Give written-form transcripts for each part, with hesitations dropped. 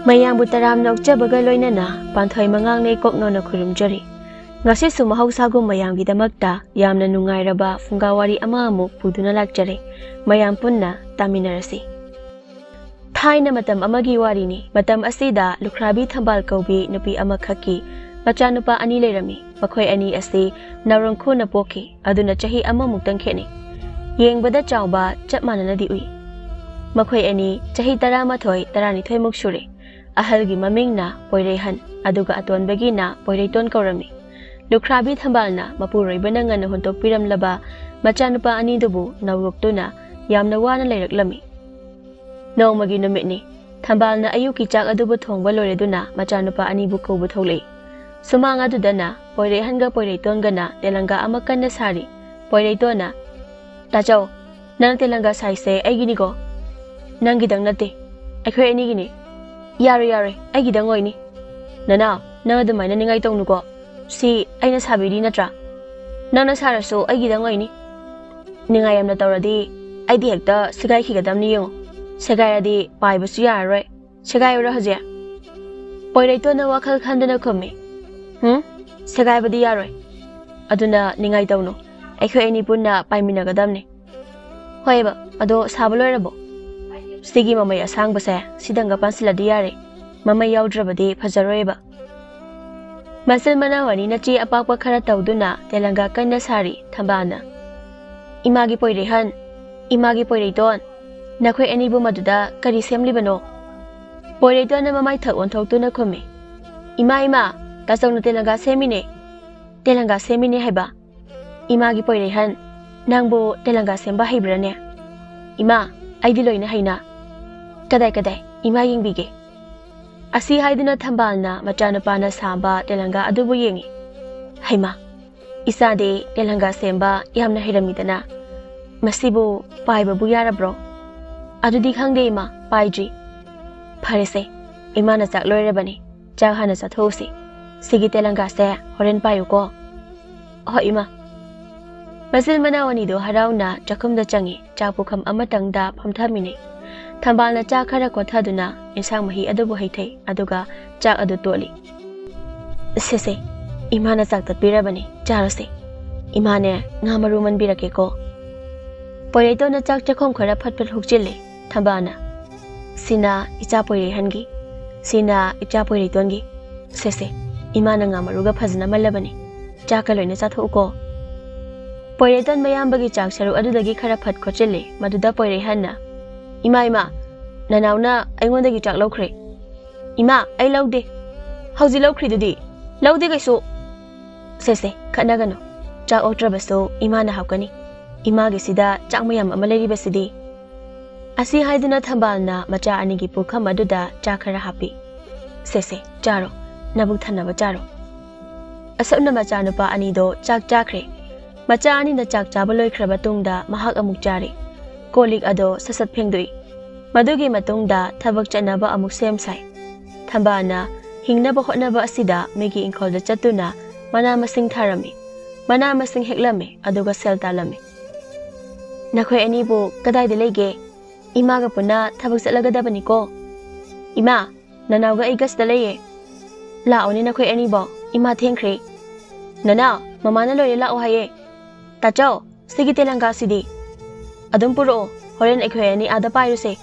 Mayangbu taram nokjabaga loinana panthoi mangangnei koknona khurumjari. Ngasisu mahausagu mayanggidamakta yamna nungairaba fungawari ama amuk puduna lakjare. Mayang punna taminarasi. Thaina matam amagi warini matam asida lukhrabi thambal kaubi nupi amakhaki machanupa ani leirami. Makhoi ani asi narongkhu na poki aduna chahi amamuk tangkheni. Yengbada chawba chap mananadi ui. Makhoi ani chahi 13 12 muk shure. Ahalgi mamingna Poirehan aduga atonbagi na Poireiton kaurami. Lukhrabi thambalna mapuroibana ngana hontok piramlaba machanupa ani dubu nawruktuna yamna wana leiraklami. Nongmagi numitni thambalna ayuki chak adubu thongba loreduna machanupa ani bu kaubu tholei. Sumang adudana Poirehanga Poireiton gana telanga amakanna sari. Poireitona Tachau nang telanga saise aigini ko nanggidang nate aikhoi ani gini. Yare, aigidang oini. Nana, nang adumaina ningai tongnuko. Si, aina sabiri natra. Nang nasaraso aigidang oini. Ningai amna tauradi, aidi hekta segai khigadamni yungo. Segairadi paibasu yararoi. Segaiyura hajia. Poireitona wakhal khandana khumi. Segaibadi yaroi. Aduna ningai tongnu. Aikhoi ani punna paiminagadamni. Hoiba, ado sabaloirabo. Sigi mamay asang basa, sidanga pansiladi yare. Mamay yaudrabadi pajaroiba. Masil manawani na chi apakwa khara tawduna telanga kanya sari thambana. Imagi Poirehan, imagi Poireiton. Nakhoi anibu maduda kari semlibano. Poireiton na mamay thak onthoktu khumi. Ima, tasawna telanga semine. Telanga semine haiba. Imagi Poirehan, nangbo telanga semba haibrane. Ima, aidiloy na haina. Kadai, ima yingbige. Asi haiduna thambalna machanupana samba telanga adubu yengi. Haima, isade telanga semba yamna hiramidana. Masibu paibabu yarabro. Adudi khangde ima paiji. Pharese, ima na chak loirebani. Chak hana chathosi. Sigi telanga se horen payuko. Ho ima. Masil manawani do harauna chakumda changi chakpukham amatangda phamthamine. Thambalna chak khara kothaduna insang mahi adubu haithei aduga chak adu toli. Sese, imana chak tatpirabani charase. Imane ngamaru manbirake ko. Poireitona chak chakhom khara phatphat hukchile thambalna. Sina icha Poirehangi, sina icha Poireitongi. Sese, imana ngamaruga phajna malabani. Chak kaloina chathuko. Poireiton mayambagi chak saru adudagi khara phat khochile maduda Poirehanna. Ima, nanauna aingondagi chak laukre. Ima, ai laude. Hauji laukri dudi. Laude kaisu. Sese, khanagano. Chak otrabaso imana hapkani. Imagi sida chak mayam amaleri basidi. Asi haiduna thambalna macha anigi pukha maduda chak khara hapi. Sese, charo. Nabuk thanaba charo. Asapna macha nupa anido chak chakre. Macha ani na chak chabaloi khraba tungda mahak amuk chari. Kolik ado sasat phengdui. Madugi matungda thabak chanaba amuk semsai. Thambana hingnaba hotnaba asida megi inkolda chatuna mana masing tharami. Mana masing heklame aduga seltalame. Nakhoi anibu kadai de lege. Imaga puna thabak chatlagadabani ko. Ima, nanawga igas dalaye. Laoni nakhoi anibo ima thengkhre. Nana, mamana loye lao haye. Tachau, sigi telanga sidi. Adum puro, horen aikhoi ani ada pairuse.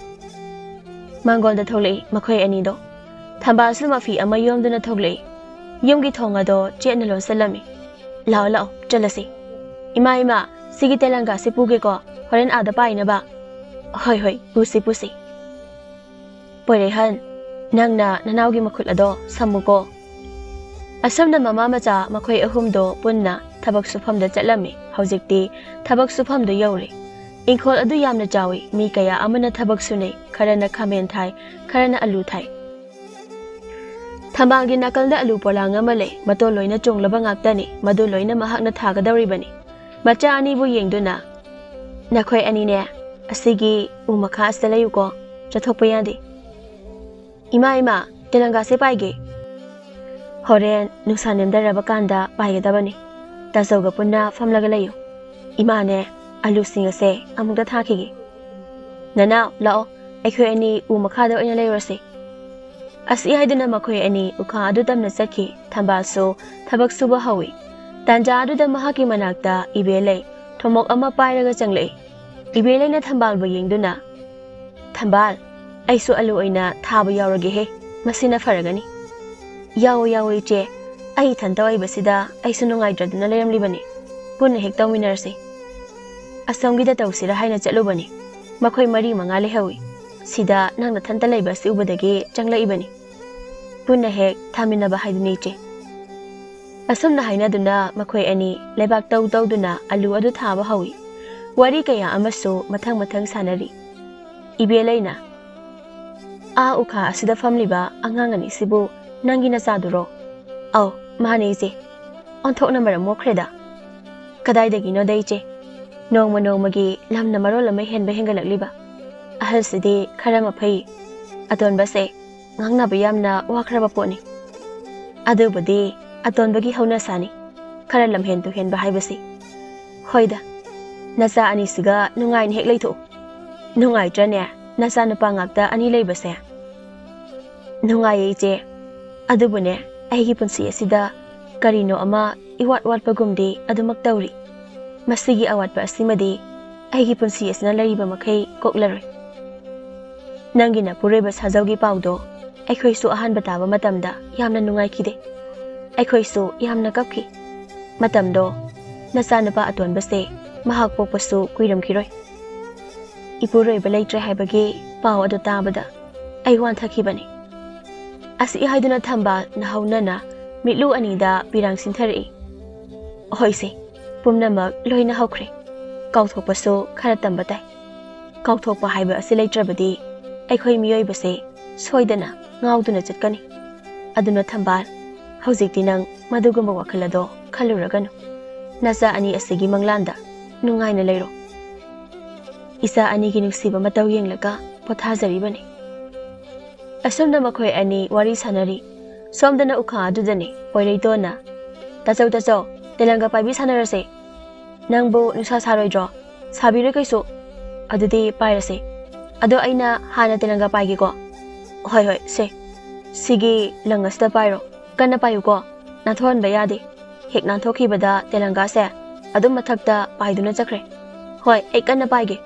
Mangolda tholei makhoi ani do. Thambal silmafi ama yomduna tholei. Yomgi thonga do chetna lon salami. Lao, chalasi. Ima, sigi telanga sipuge ko, horen ada paina ba. Hoi, pusi. Poirehan, nangna nanawgi makhut ado samuko. Asamna mama macha makhoi ahumdo punna thabak sufamda chatlami. Haujikti thabak sufamdo yauri. Inkol adu yamna jawi mi kaya amana thabak sune kharana khamen thai kharana alu thai. Thambalgi nakalda alu polang amale mato loina chonglaba ngaktani madu loina mahakna thagadawribani. Macha ani bu yengduna. Nakhoi ani ne asigi umakha astalayuko chathokpa yandi. Ima telanga se paige. Horen nusanemda rabakanda paigedabani. Tasawga punna famlaga layo. Imane alu singase amukda thakigi. Nana lao aikhoi ani u makhada oina leirase. Asi haiduna makhoi ani ukha adu tamna sakhi thambalso thabak suba hawi tanja adu da mahaki manakta ibelei thomok ama pairaga changlei ibelei na thambal ba yengduna thambal aisu alu oina thaba yaurage he masina faragani yawo yawo iche ai thanta wai basida aisu nungai draduna lerem libani punna hek tawminarse asomgi da tawsira haina chalubani makhoi mari mangale hawi sida nangna thanta leiba si ubadage changla ibani punna hek thaminaba haiduni che asomna haina duna makhoi ani lebak taw duna alu adu thaba hawi wari kaya amaso mathang mathang sanari ibeleina a ukha asida famliba angangani sibu nangina saduro aw mane je onthokna mara mokhreda kadai dagi no dai che nongma nongmagi lamna marol lama henba hengalakliba ahal sidi kharama phai aton base ngangna bayamna wakraba poni adu badi aton bagi hauna sani khara lam hen to hen ba haibasi hoida nasa ani siga nungai hek leitho nungai trane nasa napa ngakta ani leibase nungai je adubune aigi punsi asida karino ama iwat wat pagumdi adumak tawri masigi awat pa asimadi aigi punsi asina lariba makai koklaroi nangina pureba sajaugi paudo aikhoi su ahan bataba matamda yamna nungai kide aikhoi su yamna kapki matamdo nasa napa aton base mahak pokpasu kuiram khiroi ipuroi balaitre haibagi pau adu tabada ai wan thakibani asi haiduna thamba nahaunana mitlu anida pirang sinthari hoise pumnamak loina hokre kauthopasu khara tambatai kauthopa haiba asi leitrabadi aikhoi miyoi base soidana ngauduna chatkani aduna thambal hojikti nang madugumba wakhalado khaluraganu nasa ani asigi manglanda nungaina leiro isa ani gi nusiba mataw yenglaga pothajari asomna makhoi ani wari sanari somdana ukha adudani poireitona tachau telanga paibi sanarase nangbo nusa saroidro sabire kaiso adudi pairase ado aina hana telanga paigi ko hoi se sigi langasta pairo kana payu ko nathon bayade hek nan thokhi bada telanga se adum mathakta paiduna chakre hoi ek kana paige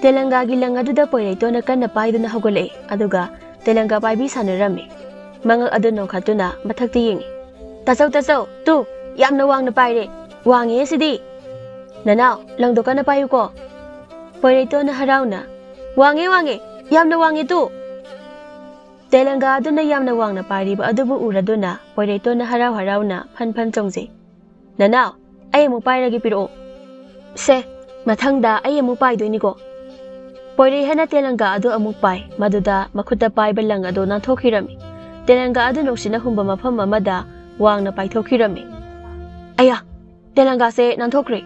telanga gi langadu da poireitona kana paiduna hogole aduga telanga paibi sanarame mangak adu nokhatuna mathakti yengi tachau tu yamna wangna paire wangi sidi nanao langdo kana payu ko poireitona harauna wangi yamna wangi tu telanga aduna yamna wangna pairiba adubu uraduna poireitona harauna phan chongje nanao ayemu pairagi piro se mathangda ayemu paidoini ko poire hena telanga adu amuk pai maduda makhuta pai balang adu na thokhirami telanga adu noksina humba mafam amada wangna pai thokhirami aya telanga se nan thokre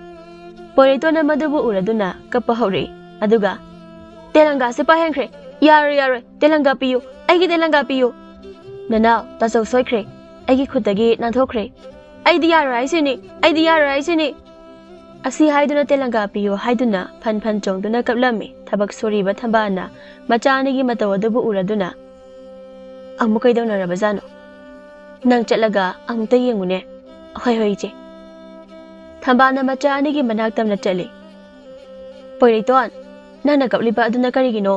poire to na madubu uraduna kappa hore aduga telanga se pa henkhre yare telanga piyu aigi telanga piyu nanao tasau soikhre aigi khutagi nan thokre aidi yare sini asi haiduna telanga piyo haiduna phan chongduna kaplami thabak sori ba thambana machani gi mataw adu uraduna amukai dawna rabazano nang chatlaga amta yengune hoi je thambana machani gi manak tamna chale poireiton nana kapliba aduna karigino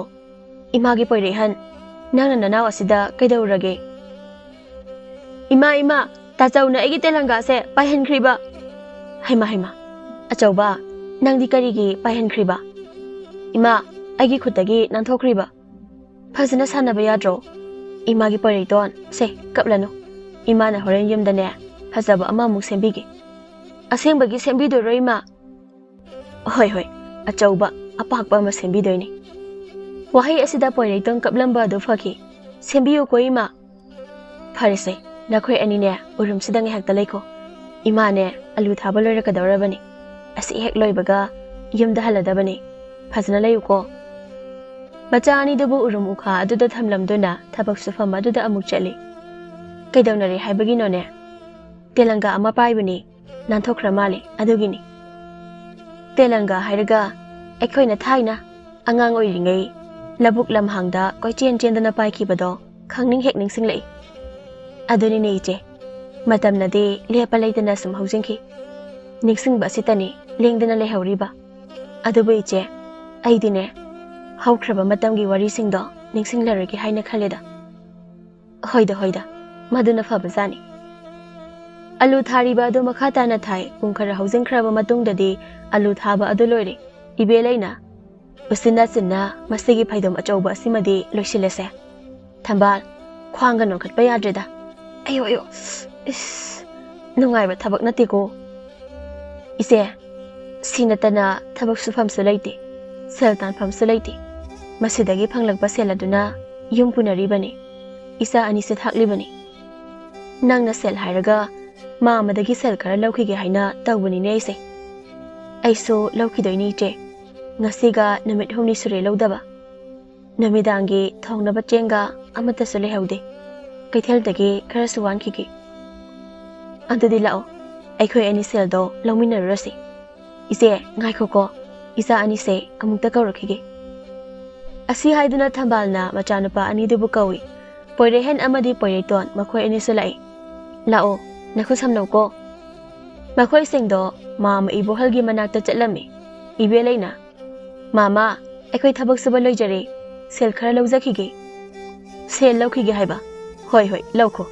imagi poirehan nana nanaw asida kaidawrage ima tachawna egi telanga se paihan khriba haima achauba nangdi karigi paihan khriba ima agi khutagi nanthokriba phajana sanaba yadro ima gi poireiton se kaplano ima na horen yumdane phajaba ama muk sembige asengbagi sembido roima hoi achauba apakpa ma sembidoini wahai asida poireiton kaplamba do phaki sembiyo ko ima pharise nakhoi ani ne urum sidang hekta leiko ima ne alu thaba loira kadawrabani asi hek loibaga yumda haladabani phajana layuko machani dubu urum ukha aduda thamlamduna thabak sufam aduda amuk chali kaidawnari haibagi none telanga ama paibani nanthokra male adugini telanga hairaga ekhoina thaina angang oiringai labuk lamhangda koichen chendana paikibado ꯈꯪꯅꯤꯡ ꯍꯦꯛ ꯅꯤꯡꯁꯤꯡꯂꯛꯏ꯫ ꯑꯗꯨꯅꯤꯅꯦ ꯏꯆꯦ, ꯃꯇꯝꯅꯗꯤ ꯂꯦꯞꯄ ꯂꯩꯇꯅ ꯁꯨꯝ ꯍꯧꯖꯤꯟꯈꯤ, ꯅꯤꯡꯁꯤꯡꯕ ꯑꯁꯤꯇꯅꯤ ꯂꯦꯡꯗꯅ ꯂꯩꯍꯧꯔꯤꯕ꯫ ꯑꯗꯨꯕꯨ ꯏꯆꯦ, ꯑꯩꯗꯤꯅꯦ ꯍꯧꯈ꯭ꯔꯕ ꯃꯇꯝꯒꯤ ꯋꯥꯔꯤꯁꯤꯡꯗꯣ ꯅꯤꯡꯁꯤꯡꯂꯔꯣꯏꯒꯦ ꯍꯥꯏꯅ ꯈꯜꯂꯦꯗ꯫ ꯍꯣꯏꯗ ꯃꯗꯨꯅ ꯐꯕꯖꯥꯠꯅꯤ꯫ ꯑꯂꯨ ꯊꯥꯔꯤꯕ ꯑꯗꯨ ꯃꯈꯥ ꯇꯥꯅ ꯊꯥꯏ꯫ ꯄꯨꯡ ꯈꯔ ꯍꯧꯖꯤꯟꯈ꯭ꯔꯕ ꯃꯇꯨꯡꯗꯗꯤ ꯑꯂꯨ ꯊꯥꯕ ꯑꯗꯨ ꯂꯣꯏꯔꯦ꯫ ꯏꯕꯦꯂꯩꯅ ꯎꯆꯤꯟ ꯅꯥꯆꯤꯟꯅ ꯃꯁꯤꯒꯤ ꯐꯩꯗꯣꯝ ꯑꯆꯧꯕ ꯑꯁꯤꯃꯗꯤ ꯂꯣꯏꯁꯤꯜꯂꯁꯦ꯫ ꯊꯝꯕꯥꯜ, ꯈ꯭ꯋꯥꯡꯒ ꯅꯣꯟꯈꯠꯄ ꯌꯥꯗ꯭ꯔꯦꯗ꯫ ꯑꯌꯣ, ꯏꯁ, ꯅꯨꯡꯉꯥꯏꯕ ꯊꯕꯛ ꯅꯠꯇꯦꯀꯣ꯫ ꯏꯆꯦ, ꯁꯤ ꯅꯠꯇꯅ ꯊꯕꯛ ꯁꯨꯐꯝꯁꯨ ꯂꯩꯇꯦ, ꯁꯦꯜ ꯇꯥꯟꯐꯝꯁꯨ ꯂꯩꯇꯦ꯫ ꯃꯁꯤꯗꯒꯤ ꯐꯪꯂꯛꯄ ꯁꯦꯜ ꯑꯗꯨꯅ ꯌꯨꯝ ꯄꯨꯅꯔꯤꯕꯅꯤ, ꯏꯆꯥ ꯑꯅꯤꯁꯦ ꯊꯥꯛꯂꯤꯕꯅꯤ꯫ ꯅꯪꯅ ꯁꯦꯜ ꯍꯥꯏꯔꯒ ꯃꯥꯃꯗꯒꯤ ꯁꯦꯜ ꯈꯔ ꯂꯧꯈꯤꯒꯦ ꯍꯥꯏꯅ ꯇꯧꯕꯅꯤꯅꯦ ꯑꯩꯁꯦ꯫ ꯑꯩꯁꯨ ꯂꯧꯈꯤꯗꯣꯏꯅꯤ ꯏꯆꯦ, ꯉꯁꯤꯒ ꯅꯨꯃꯤꯠ 8 ꯁꯨꯔꯦ ꯂꯧꯗꯕ꯫ ꯅꯨꯃꯤꯗꯥꯡꯒꯤ ꯊꯣꯡꯅꯕ ꯆꯦꯡꯒ ꯑꯃꯠꯇꯁꯨ ꯂꯩꯍꯧꯗꯦ, ꯀꯩꯊꯦꯜꯗꯒꯤ ꯈꯔꯁꯨ ꯋꯥꯟꯈꯤꯒꯦ꯫ ꯑꯗꯨꯗꯤ ꯂꯥꯛꯑꯣ, ꯑꯩꯈꯣꯏ ꯑꯅꯤ ꯁꯦꯜꯗꯣ ꯂꯧꯃꯤꯟꯅꯔꯨꯔꯁꯤ꯫ ꯏꯆꯦ, ꯉꯥꯏꯈꯣꯀꯣ, ꯏꯆꯥ ꯑꯅꯤꯁꯦ ꯑꯃꯨꯛꯇ ꯀꯧꯔꯛꯈꯤꯒꯦ꯫ ꯑꯁꯤ ꯍꯥꯏꯗꯨꯅ ꯊꯝꯕꯥꯜꯅ ꯃꯆꯥꯅꯨꯄꯥ ꯑꯅꯤꯗꯨꯕꯨ ꯀꯧꯏ꯫ ꯄꯣꯏꯔꯩꯍꯦꯟ ꯑꯃꯗꯤ ꯄꯣꯏꯔꯩꯇꯣꯟ, ꯃꯈꯣꯏ ꯑꯅꯤꯁꯨ ꯂꯥꯛꯏ꯫ ꯂꯥꯛꯑꯣ, ꯅꯈꯨꯠ ꯁꯝꯅꯧꯀꯣ꯫ ꯃꯈꯣꯏꯁꯤꯡꯗꯣ ꯃꯥꯃ ꯏꯕꯣꯍꯜꯒꯤ ꯃꯅꯥꯛꯇ ꯆꯠꯂꯝꯃꯤ꯫ ꯏꯕꯦꯂꯩꯅ, ꯃꯥꯃꯥ, ꯑꯩꯈꯣꯏ ꯊꯕꯛ ꯁꯨꯕ ꯂꯣꯏꯖꯔꯦ, ꯁꯦꯜ ꯈꯔ ꯂꯧꯖꯈꯤꯒꯦ꯫ ꯁꯦꯜ ꯂꯧꯈꯤꯒꯦ ꯍꯥꯏꯕ? ꯍꯣꯏ, ꯂꯧꯈꯣ꯫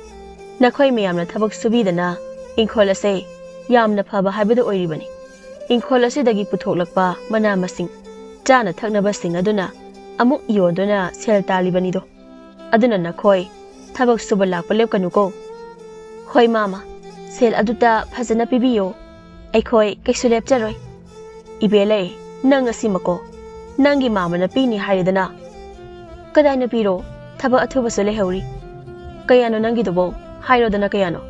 ꯅꯈꯣꯏ ꯃꯌꯥꯝꯅ ꯊꯕꯛ ꯁꯨꯕꯤꯗꯅ ꯏꯪꯈꯣꯜ ꯑꯁꯦ ꯌꯥꯝꯅ ꯐꯕ ꯍꯥꯏꯕꯗꯨ ꯑꯣꯏꯔꯤꯕꯅꯤ꯫ ꯏꯪꯈꯣꯜ ꯑꯁꯤꯗꯒꯤ ꯄꯨꯊꯣꯛꯂꯛꯄ ꯃꯅꯥ ꯃꯁꯤꯡ, ꯆꯥꯅ ꯊꯛꯅꯕꯁꯤꯡ ꯑꯗꯨꯅ ꯑꯃꯨꯛ ꯌꯣꯟꯗꯨꯅ ꯁꯦꯜ ꯇꯥꯜꯂꯤꯕꯅꯤꯗꯣ꯫ ꯑꯗꯨꯅ ꯅꯈꯣꯏ ꯊꯕꯛ ꯁꯨꯕ ꯂꯥꯛꯄ ꯂꯦꯞꯀꯅꯨꯀꯣ꯫ ꯍꯣꯏ ꯃꯥꯃꯥ, ꯁꯦꯜ ꯑꯗꯨꯇ ꯐꯖꯅ ꯄꯤꯕꯤꯌꯣ, ꯑꯩꯈꯣꯏ ꯀꯩꯁꯨ ꯂꯦꯞꯆꯔꯣꯏ꯫ ꯏꯕꯦꯂꯩ, ꯅꯪ ꯑꯁꯤꯃꯀꯣ, ꯅꯪꯒꯤ ꯃꯥꯃꯅ ꯄꯤꯅꯤ ꯍꯥꯏꯔꯦꯗꯅ꯫ ꯀꯗꯥꯏꯅ ꯄꯤꯔꯣ, ꯊꯕꯛ ꯑꯊꯨꯕꯁꯨ ꯂꯩꯍꯧꯔꯤ꯫ ꯀꯌꯥꯅꯣ ꯅꯪꯒꯤꯗꯨꯕꯣ? ꯍꯥꯏꯔꯣꯗꯅ ꯀꯌꯥꯅꯣ?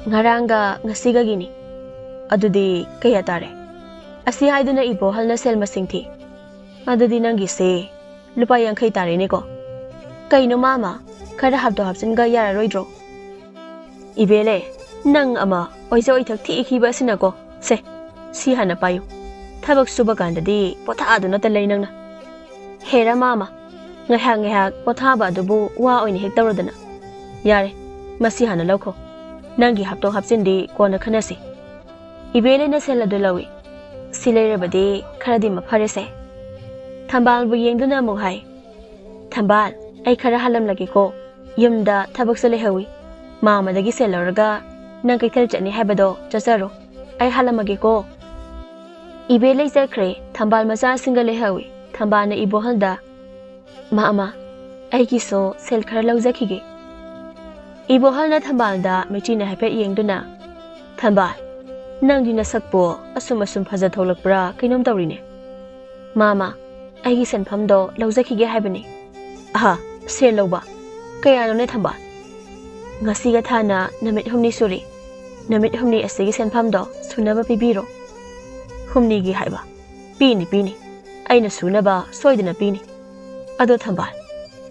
ꯉꯔꯥꯡꯒ ꯉꯁꯤꯒꯒꯤꯅꯤ꯫ ꯑꯗꯨꯗꯤ ꯀꯌꯥ ꯇꯥꯔꯦ? ꯑꯁꯤ ꯍꯥꯏꯗꯨꯅ ꯏꯕꯣꯍꯜꯅ ꯁꯦꯜ ꯃꯁꯤꯡ ꯊꯤ꯫ ꯑꯗꯨꯗꯤ ꯅꯪꯒꯤꯁꯦ ꯂꯨꯄꯥ 50 ꯇꯥꯔꯦꯅꯦꯀꯣ꯫ ꯀꯩꯅꯣ ꯃꯥꯃꯥ, ꯈꯔ ꯍꯥꯞꯇꯣꯛ ꯍꯥꯞꯆꯤꯟꯒ ꯌꯥꯔꯔꯣꯏꯗ꯭ꯔꯣ? ꯏꯕꯦꯂꯩ, ꯅꯪ ꯑꯃ ꯑꯣꯏꯖ ꯑꯣꯏꯊꯛ ꯊꯤꯈꯤꯕ ꯑꯁꯤꯅꯀꯣ꯫ ꯁꯦ, ꯁꯤ ꯍꯥꯟꯅ ꯄꯥꯏꯌꯨ꯫ ꯊꯕꯛ ꯁꯨꯕ ꯀꯥꯟꯗꯗꯤ ꯄꯣꯊꯥꯗꯨꯅꯇ ꯂꯩ ꯅꯪꯅ꯫ ꯍꯦꯔꯥ ꯃꯥꯃꯥ, ꯉꯥꯏꯍꯥꯛ ꯄꯣꯊꯥꯕ ꯑꯗꯨꯕꯨ ꯋꯥ ꯑꯣꯏꯅ ꯍꯦꯛ ꯇꯧꯔꯗꯅ꯫ ꯌꯥꯔꯦ, ꯃꯁꯤ ꯍꯥꯟꯅ ꯂꯧꯈꯣ, ꯅꯪꯒꯤ ꯍꯥꯞꯇꯣꯛ ꯍꯥꯞꯆꯤꯟꯗꯤ ꯀꯣꯟꯅ ꯈꯟꯅꯁꯤ꯫ ꯏꯕꯦꯂꯩꯅ ꯁꯦꯜ ꯑꯗꯨ ꯂꯧꯏ꯫ ꯁꯤ ꯂꯩꯔꯕꯗꯤ ꯈꯔꯗꯤ ꯃꯐꯔꯦꯁꯦ꯫ ꯊꯝꯕꯥꯜꯕꯨ ꯌꯦꯡꯗꯨꯅ ꯑꯃꯨꯛ ꯍꯥꯏ, ꯊꯝꯕꯥꯜ, ꯑꯩ ꯈꯔ ꯍꯜꯂꯝꯂꯒꯦꯀꯣ, ꯌꯨꯝꯗ ꯊꯕꯛꯁꯨ ꯂꯩꯍꯧꯏ꯫ ꯃꯥꯃꯗꯒꯤ ꯁꯦꯜ ꯂꯧꯔꯒ ꯅꯪ ꯀꯩꯊꯦꯜ ꯆꯠꯅꯤ ꯍꯥꯏꯕꯗꯣ ꯆꯠꯆꯔꯣ, ꯑꯩ ꯍꯜꯂꯝꯃꯒꯦꯀꯣ꯫ ꯏꯕꯦꯂꯩ ꯆꯠꯈ꯭ꯔꯦ꯫ ꯊꯝꯕꯥꯜ ꯃꯆꯥꯁꯤꯡꯒ ꯂꯩꯍꯧꯏ꯫ ꯊꯝꯕꯥꯜꯅ ꯏꯕꯣꯍꯜꯗ, ꯃꯥꯃꯥ, ꯑꯩꯒꯤꯁꯨ ꯁꯦꯜ ꯈꯔ ꯂꯧꯖꯈꯤꯒꯦ꯫ ꯏꯕꯣꯍꯜꯅ ꯊꯝꯕꯥꯜꯗ ꯃꯦꯆꯤꯟꯅ ꯍꯥꯏꯐꯦꯠ ꯌꯦꯡꯗꯨꯅ, ꯊꯝꯕꯥꯜ, ꯅꯪꯗꯤ ꯅꯁꯛꯄꯨ ꯑꯁꯨꯝ ꯐꯖ ꯊꯣꯛꯂꯛꯄ꯭ꯔꯥ ꯀꯩꯅꯣꯝ ꯇꯧꯔꯤꯅꯦ꯫ ꯃꯥꯃꯥ, ꯑꯩꯒꯤ ꯁꯦꯟꯐꯝꯗꯣ ꯂꯧꯖꯈꯤꯒꯦ ꯍꯥꯏꯕꯅꯤ꯫ ꯑꯍꯥ, ꯁꯦꯜ ꯂꯧꯕ? ꯀꯌꯥꯅꯣꯅꯦ ꯊꯝꯕꯥꯜ? ꯉꯁꯤꯒ ꯊꯥꯅ ꯅꯨꯃꯤꯠ 8 ꯁꯨꯔꯦ꯫ ꯅꯨꯃꯤꯠ 8 ꯑꯁꯤꯒꯤ ꯁꯦꯟꯐꯝꯗꯣ ꯁꯨꯅꯕ ꯄꯤꯕꯤꯔꯣ꯫ 8ꯒꯤ ꯍꯥꯏꯕ? ꯄꯤꯅꯤ, ꯑꯩꯅ ꯁꯨꯅꯕ ꯁꯣꯏꯗꯅ ꯄꯤꯅꯤ꯫ ꯑꯗꯣ ꯊꯝꯕꯥꯜ,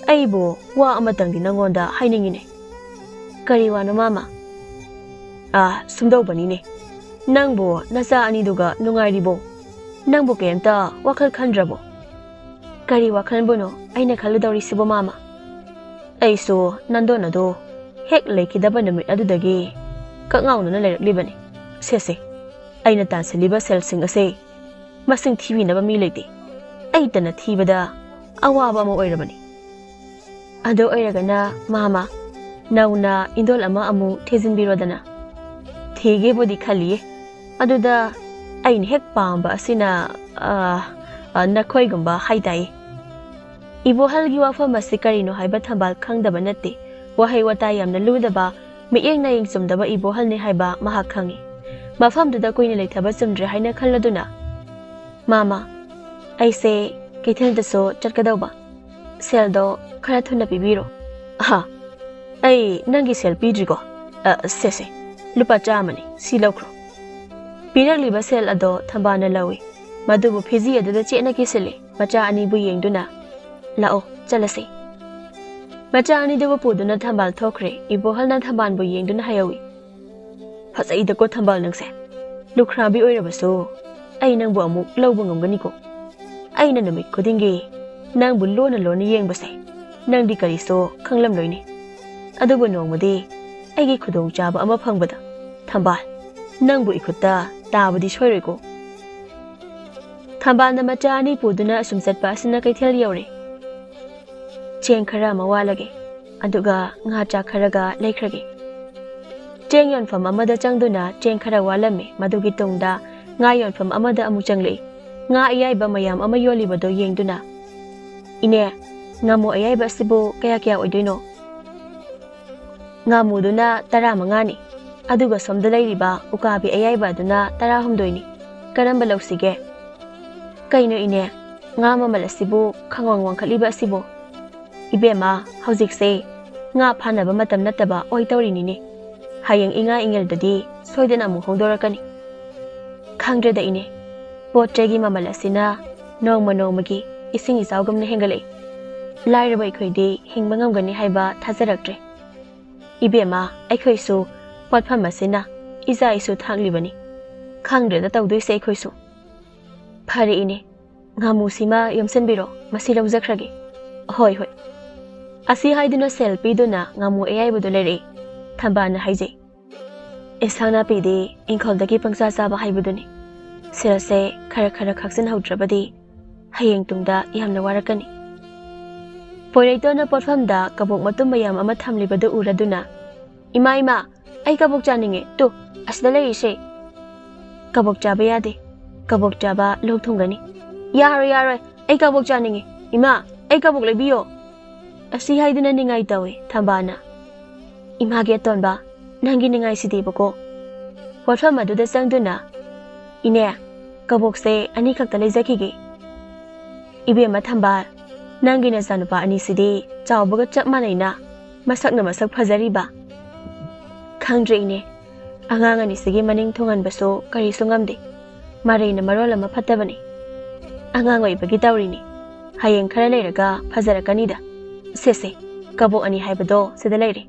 ꯑꯩꯕꯨ ꯋꯥ ꯑꯃꯇꯪꯗꯤ ꯅꯪꯉꯣꯟꯗ ꯍꯥꯏꯅꯤꯡꯉꯤꯅꯦ꯫ ꯀꯔꯤ ꯋꯥꯅꯣ ꯃꯥꯃꯥ? ꯁꯨꯝꯗꯧꯕꯅꯤꯅꯦ, ꯅꯪꯕꯨ ꯅꯆꯥ ꯑꯅꯤꯗꯨꯒ ꯅꯨꯡꯉꯥꯏꯔꯤꯕꯣ? ꯅꯪꯕꯨ ꯀꯩꯝꯇ ꯋꯥꯈꯜ ꯈꯟꯗ꯭ꯔꯕꯣ? ꯀꯔꯤ ꯋꯥꯈꯜꯕꯨꯅꯣ ꯑꯩꯅ ꯈꯜꯂꯨꯗꯧꯔꯤꯁꯤꯕꯣ ꯃꯥꯃꯥ? ꯑꯩꯁꯨ ꯅꯟꯗꯣꯟ ꯑꯗꯣ ꯍꯦꯛ ꯂꯩꯈꯤꯗꯕ ꯅꯨꯃꯤꯠ ꯑꯗꯨꯗꯒꯤ ꯀꯛꯉꯥꯎꯅꯅ ꯂꯩꯔꯛꯂꯤꯕꯅꯤ꯫ ꯁꯦ, ꯑꯩꯅ ꯇꯥꯟꯁꯤꯜꯂꯤꯕ ꯁꯦꯜꯁꯤꯡ ꯑꯁꯦ ꯃꯁꯤꯡ ꯊꯤꯕꯤꯅꯕ ꯃꯤ ꯂꯩꯇꯦ꯫ ꯑꯩꯇꯅ ꯊꯤꯕꯗ ꯑꯋꯥꯕ ꯑꯃ ꯑꯣꯏꯔꯕꯅꯤ꯫ ꯑꯗꯨ ꯑꯣꯏꯔꯒꯅ ꯃꯥꯃꯥ, ꯅꯧꯅ ꯏꯟꯗꯣꯜ ꯑꯃ ꯑꯃꯨꯛ ꯊꯤꯖꯤꯟꯕꯤꯔꯣꯗꯅ꯫ ꯊꯤꯒꯦꯕꯨꯗꯤ ꯈꯜꯂꯤꯌꯦ, ꯑꯗꯨꯗ ꯑꯩꯅ ꯍꯦꯛ ꯄꯥꯝꯕ ꯑꯁꯤꯅ ꯅꯈꯣꯏꯒꯨꯝꯕ ꯍꯥꯏꯇꯥꯏꯌꯦ꯫ ꯏꯕꯣꯍꯜꯒꯤ ꯋꯥꯐꯝ ꯑꯁꯤ ꯀꯔꯤꯅꯣ ꯍꯥꯏꯕ ꯊꯝꯕꯥꯜ ꯈꯪꯗꯕ ꯅꯠꯇꯦ꯫ ꯋꯥꯍꯩ ꯋꯥꯇꯥ ꯌꯥꯝꯅ ꯂꯨꯗꯕ, ꯃꯤꯠꯌꯦꯡ ꯅꯥꯌꯦꯡ ꯆꯨꯝꯗꯕ ꯏꯕꯣꯍꯜꯅꯤ ꯍꯥꯏꯕ ꯃꯍꯥꯛ ꯈꯪꯏ꯫ ꯃꯐꯝꯗꯨꯗ ꯀꯨꯏꯅ ꯂꯩꯊꯕ ꯆꯨꯝꯗ꯭ꯔꯦ ꯍꯥꯏꯅ ꯈꯜꯂꯗꯨꯅ, ꯃꯥꯃꯥ, ꯑꯩꯁꯦ ꯀꯩꯊꯦꯜꯗꯁꯨ ꯆꯠꯀꯗꯧꯕ, ꯁꯦꯜꯗꯣ ꯈꯔ ꯊꯨꯅ ꯄꯤꯕꯤꯔꯣ꯫ ꯑꯩ ꯅꯪꯒꯤ ꯁꯦꯜ ꯄꯤꯗ꯭ꯔꯤꯀꯣ? ꯁꯦ, ꯂꯨꯄꯥ 100ꯅꯤ, ꯁꯤ ꯂꯧꯈ꯭ꯔꯣ꯫ ꯄꯤꯔꯛꯂꯤꯕ ꯁꯦꯜ ꯑꯗꯣ ꯊꯝꯕꯥꯜꯅ ꯂꯧꯏ꯫ ꯃꯗꯨꯕꯨ ꯐꯤꯖꯤ ꯑꯗꯨꯗ ꯆꯦꯠꯅ ꯀꯤꯁꯤꯜꯂꯤ꯫ ꯃꯆꯥ ꯑꯅꯤꯕꯨ ꯌꯦꯡꯗꯨꯅ, ꯂꯥꯛꯑꯣ ꯆꯠꯂꯁꯤ꯫ ꯃꯆꯥ ꯑꯅꯤꯗꯨꯕꯨ ꯄꯨꯗꯨꯅ ꯊꯝꯕꯥꯜ ꯊꯣꯛꯈ꯭ꯔꯦ꯫ ꯏꯕꯣꯍꯜꯅ ꯊꯝꯕꯥꯜꯕꯨ ꯌꯦꯡꯗꯨꯅ ꯍꯥꯏꯍꯧꯏ, ꯐꯖꯩꯗꯀꯣ ꯊꯝꯕꯥꯜ ꯅꯪꯁꯦ꯫ ꯂꯨꯈ꯭ꯔꯥꯕꯤ ꯑꯣꯏꯔꯕꯁꯨ ꯑꯩ ꯅꯪꯕꯨ ꯑꯃꯨꯛ ꯂꯧꯕ ꯉꯝꯒꯅꯤꯀꯣ꯫ ꯑꯩꯅ ꯅꯨꯃꯤꯠ ꯈꯨꯗꯤꯡꯒꯤ ꯅꯪꯕꯨ ꯂꯣꯟꯅ ꯌꯦꯡꯕꯁꯦ ꯅꯪꯗꯤ ꯀꯔꯤꯁꯨ ꯈꯪꯂꯝꯂꯣꯏꯅꯤ ꯑꯗꯨꯕꯨ ꯅꯣꯡꯃꯗꯤ ꯑꯩꯒꯤ ꯈꯨꯗꯣꯡꯆꯥꯕ ꯑꯃ ꯐꯪꯕꯗ ꯊꯝꯕꯥꯜ ꯅꯪꯕꯨ ꯏꯈꯨꯠꯇ ꯇꯥꯕꯗꯤ ꯁꯣꯏꯔꯣꯏꯀꯣ ꯊꯝꯕꯥꯜꯅ ꯃꯆꯥ ꯑꯅꯤ ꯄꯨꯗꯨꯅ ꯑꯁꯨꯝ ꯆꯠꯄ ꯑꯁꯤꯅ ꯀꯩꯊꯦꯜ ꯌꯧꯔꯦ ꯆꯦꯡ ꯈꯔ ꯑꯃ ꯋꯥꯜꯂꯒꯦ ꯑꯗꯨꯒ ꯉꯥ ꯆꯥꯛ ꯈꯔꯒ ꯂꯩꯈ꯭ꯔꯒꯦ ꯆꯦꯡ ꯌꯣꯟꯐꯝ ꯑꯃꯗ ꯆꯪꯗꯨꯅ ꯆꯦꯡ ꯈꯔ ꯋꯥꯜꯂꯝꯃꯤ ꯃꯗꯨꯒꯤ ꯇꯨꯡꯗ ꯉꯥ ꯌꯣꯟꯐꯝ ꯑꯃꯗ ꯑꯃꯨꯛ ꯆꯪꯂꯛꯏ ꯉꯥ ꯑꯌꯥꯏꯕ ꯃꯌꯥꯝ ꯑꯃ ꯌꯣꯜꯂꯤꯕꯗꯣ ꯌꯦꯡꯗꯨꯅ ꯏꯅꯦ ꯉꯥꯃꯨ ꯑꯌꯥꯏꯕ ꯑꯁꯤꯕꯨ ꯀꯌꯥ ꯑꯣꯏꯗꯣꯏꯅꯣ ꯉꯥꯃꯨꯗꯨꯅ 15ꯅꯤ ꯑꯗꯨꯒ ꯁꯣꯝꯗ ꯂꯩꯔꯤꯕ ꯎꯀꯥꯕꯤ ꯑꯌꯥꯏꯕ ꯑꯗꯨꯅ 16ꯅꯤ ꯀꯔꯝꯕ ꯂꯧꯁꯤꯒꯦ ꯀꯩꯅꯣ ꯏꯅꯦ ꯉꯥ ꯃꯃꯜ ꯑꯁꯤꯕꯨ ꯈꯪꯋꯥꯡ ꯋꯥꯡꯈꯠꯂꯤꯕ ꯑꯁꯤꯕꯨ ꯏꯕꯦꯝꯃ ꯍꯧꯖꯤꯛꯁꯦ ꯉꯥ ꯐꯥꯅꯕ ꯃꯇꯝ ꯅꯠꯇꯕ ꯑꯣꯏ ꯇꯧꯔꯤꯅꯤꯅꯦ ꯍꯌꯦꯡ ꯏꯉꯥ ꯏꯉꯦꯜꯗꯗꯤ ꯁꯣꯏꯗꯅ ꯑꯃꯨꯛ ꯍꯣꯡꯗꯣꯔꯛꯀꯅꯤ ꯈꯪꯗ꯭ꯔꯦꯗ ꯏꯅꯦ ꯄꯣꯠ ꯆꯩꯒꯤ ꯃꯃꯜ ꯑꯁꯤꯅ ꯅꯣꯡꯃ ꯅꯣꯡꯃꯒꯤ ꯏꯁꯤꯡ ꯏꯆꯥꯎꯒꯨꯝꯅ ꯍꯦꯟꯒꯠꯂꯛꯏ ꯂꯥꯏꯔꯕ ꯑꯩꯈꯣꯏꯗꯤ ꯍꯤꯡꯕ ꯉꯝꯒꯅꯤ ꯍꯥꯏꯕ ꯊꯥꯖꯔꯛꯇ꯭ꯔꯦ ꯏꯕꯦꯝꯃ ꯑꯩꯈꯣꯏꯁꯨ ꯄꯣꯠꯐꯝ ꯑꯁꯤꯅ ꯏꯆꯥ ꯏꯁꯨ ꯊꯥꯛꯂꯤꯕꯅꯤ ꯈꯪꯗ꯭ꯔꯦꯗ ꯇꯧꯗꯣꯏꯁꯦ ꯑꯩꯈꯣꯏꯁꯨ ꯐꯔꯦ ꯏꯅꯦ ꯉꯥꯃꯨꯁꯤꯃ ꯌꯣꯝꯁꯤꯟꯕꯤꯔꯣ ꯃꯁꯤ ꯂꯧꯖꯈ꯭ꯔꯒꯦ ꯍꯣꯏ ꯑꯁꯤ ꯍꯥꯏꯗꯨꯅ ꯁꯦꯜ ꯄꯤꯗꯨꯅ ꯉꯥꯃꯨ ꯑꯌꯥꯏꯕꯗꯨ ꯂꯩꯔꯛꯏ ꯊꯝꯕꯥꯜꯅ ꯍꯥꯏꯖꯩ ꯏꯟꯁꯥꯡ ꯅꯥꯄꯤꯗꯤ ꯏꯪꯈꯣꯜꯗꯒꯤ ꯄꯪꯆꯥ ꯆꯥꯕ ꯍꯥꯏꯕꯗꯨꯅꯤ ꯁꯦꯜꯁꯦ ꯈꯔ ꯈꯥꯛꯆꯤꯟꯍꯧꯗ꯭ꯔꯕꯗꯤ ꯍꯌꯦꯡ ꯇꯨꯡꯗ ꯌꯥꯝꯅ ꯋꯥꯔꯛꯀꯅꯤ ꯄꯣꯏꯔꯩꯇꯣꯟꯅ ꯄꯣꯠꯐꯝꯗ ꯀꯕꯣꯛ ꯃꯇꯨꯝ ꯃꯌꯥꯝ ꯑꯃ ꯊꯝꯂꯤꯕꯗꯨ ꯎꯔꯗꯨꯅ ꯏꯃꯥ ꯑꯩ ꯀꯕꯣꯛ ꯆꯥꯅꯤꯡꯉꯦ ꯇꯨ ꯑꯁꯤꯗ ꯂꯩꯔꯤꯁꯦ ꯀꯕꯣꯛ ꯆꯥꯕ ꯌꯥꯗꯦ ꯀꯕꯣꯛ ꯆꯥꯕ ꯂꯣꯛ ꯊꯨꯡꯒꯅꯤ ꯌꯥꯔꯣꯏ ꯑꯩ ꯀꯕꯣꯛ ꯆꯥꯅꯤꯡꯉꯦ ꯏꯃꯥ ꯑꯩ ꯀꯕꯣꯛ ꯂꯩꯕꯤꯌꯣ ꯑꯁꯤ ꯍꯥꯏꯗꯨꯅ ꯅꯤꯡꯉꯥꯏ ꯇꯧꯏ ꯊꯝꯕꯥꯜꯅ ꯏꯃꯥꯒꯤ ꯑꯇꯣꯟꯕ ꯅꯪꯒꯤ ꯅꯤꯡꯉꯥꯏꯁꯤꯗꯤꯕꯀꯣ ꯄꯣꯠꯐꯝ ꯑꯗꯨꯗ ꯆꯪꯗꯨꯅ ꯏꯅꯦ ꯀꯕꯣꯛꯁꯦ 2 ꯈꯛꯇ ꯂꯩꯖꯈꯤꯒꯦ ꯏꯕꯦꯝꯃ ꯊꯝꯕꯥꯜ ꯅꯪꯒꯤ ꯅꯆꯥꯅꯨꯄꯥ ꯑꯅꯤꯁꯤꯗꯤ ꯆꯥꯎꯕꯒ ꯆꯞ ꯃꯥꯟꯅꯩꯅ ꯃꯁꯛꯅ ꯃꯁꯛ ꯐꯖꯔꯤꯕ ꯈꯪꯗ꯭ꯔꯦ ꯏꯅꯦ ꯑꯉꯥꯡ ꯑꯅꯤꯁꯤꯒꯤ ꯃꯅꯤꯡ ꯊꯨꯡꯍꯟꯕꯁꯨ ꯀꯔꯤꯁꯨ ꯉꯝꯗꯦ ꯃꯔꯩꯅ ꯃꯔꯣꯜ ꯑꯃ ꯐꯠꯇꯕꯅꯤ ꯑꯉꯥꯡ ꯑꯣꯏꯕꯒꯤ ꯇꯧꯔꯤꯅꯤ ꯍꯌꯦꯡ ꯈꯔ ꯂꯩꯔꯒ ꯐꯖꯔꯛꯀꯅꯤꯗ ꯁꯦ ꯀꯕꯣꯛ 2 ꯍꯥꯏꯕꯗೋ ꯁꯤꯗ ꯂꯩꯔꯦ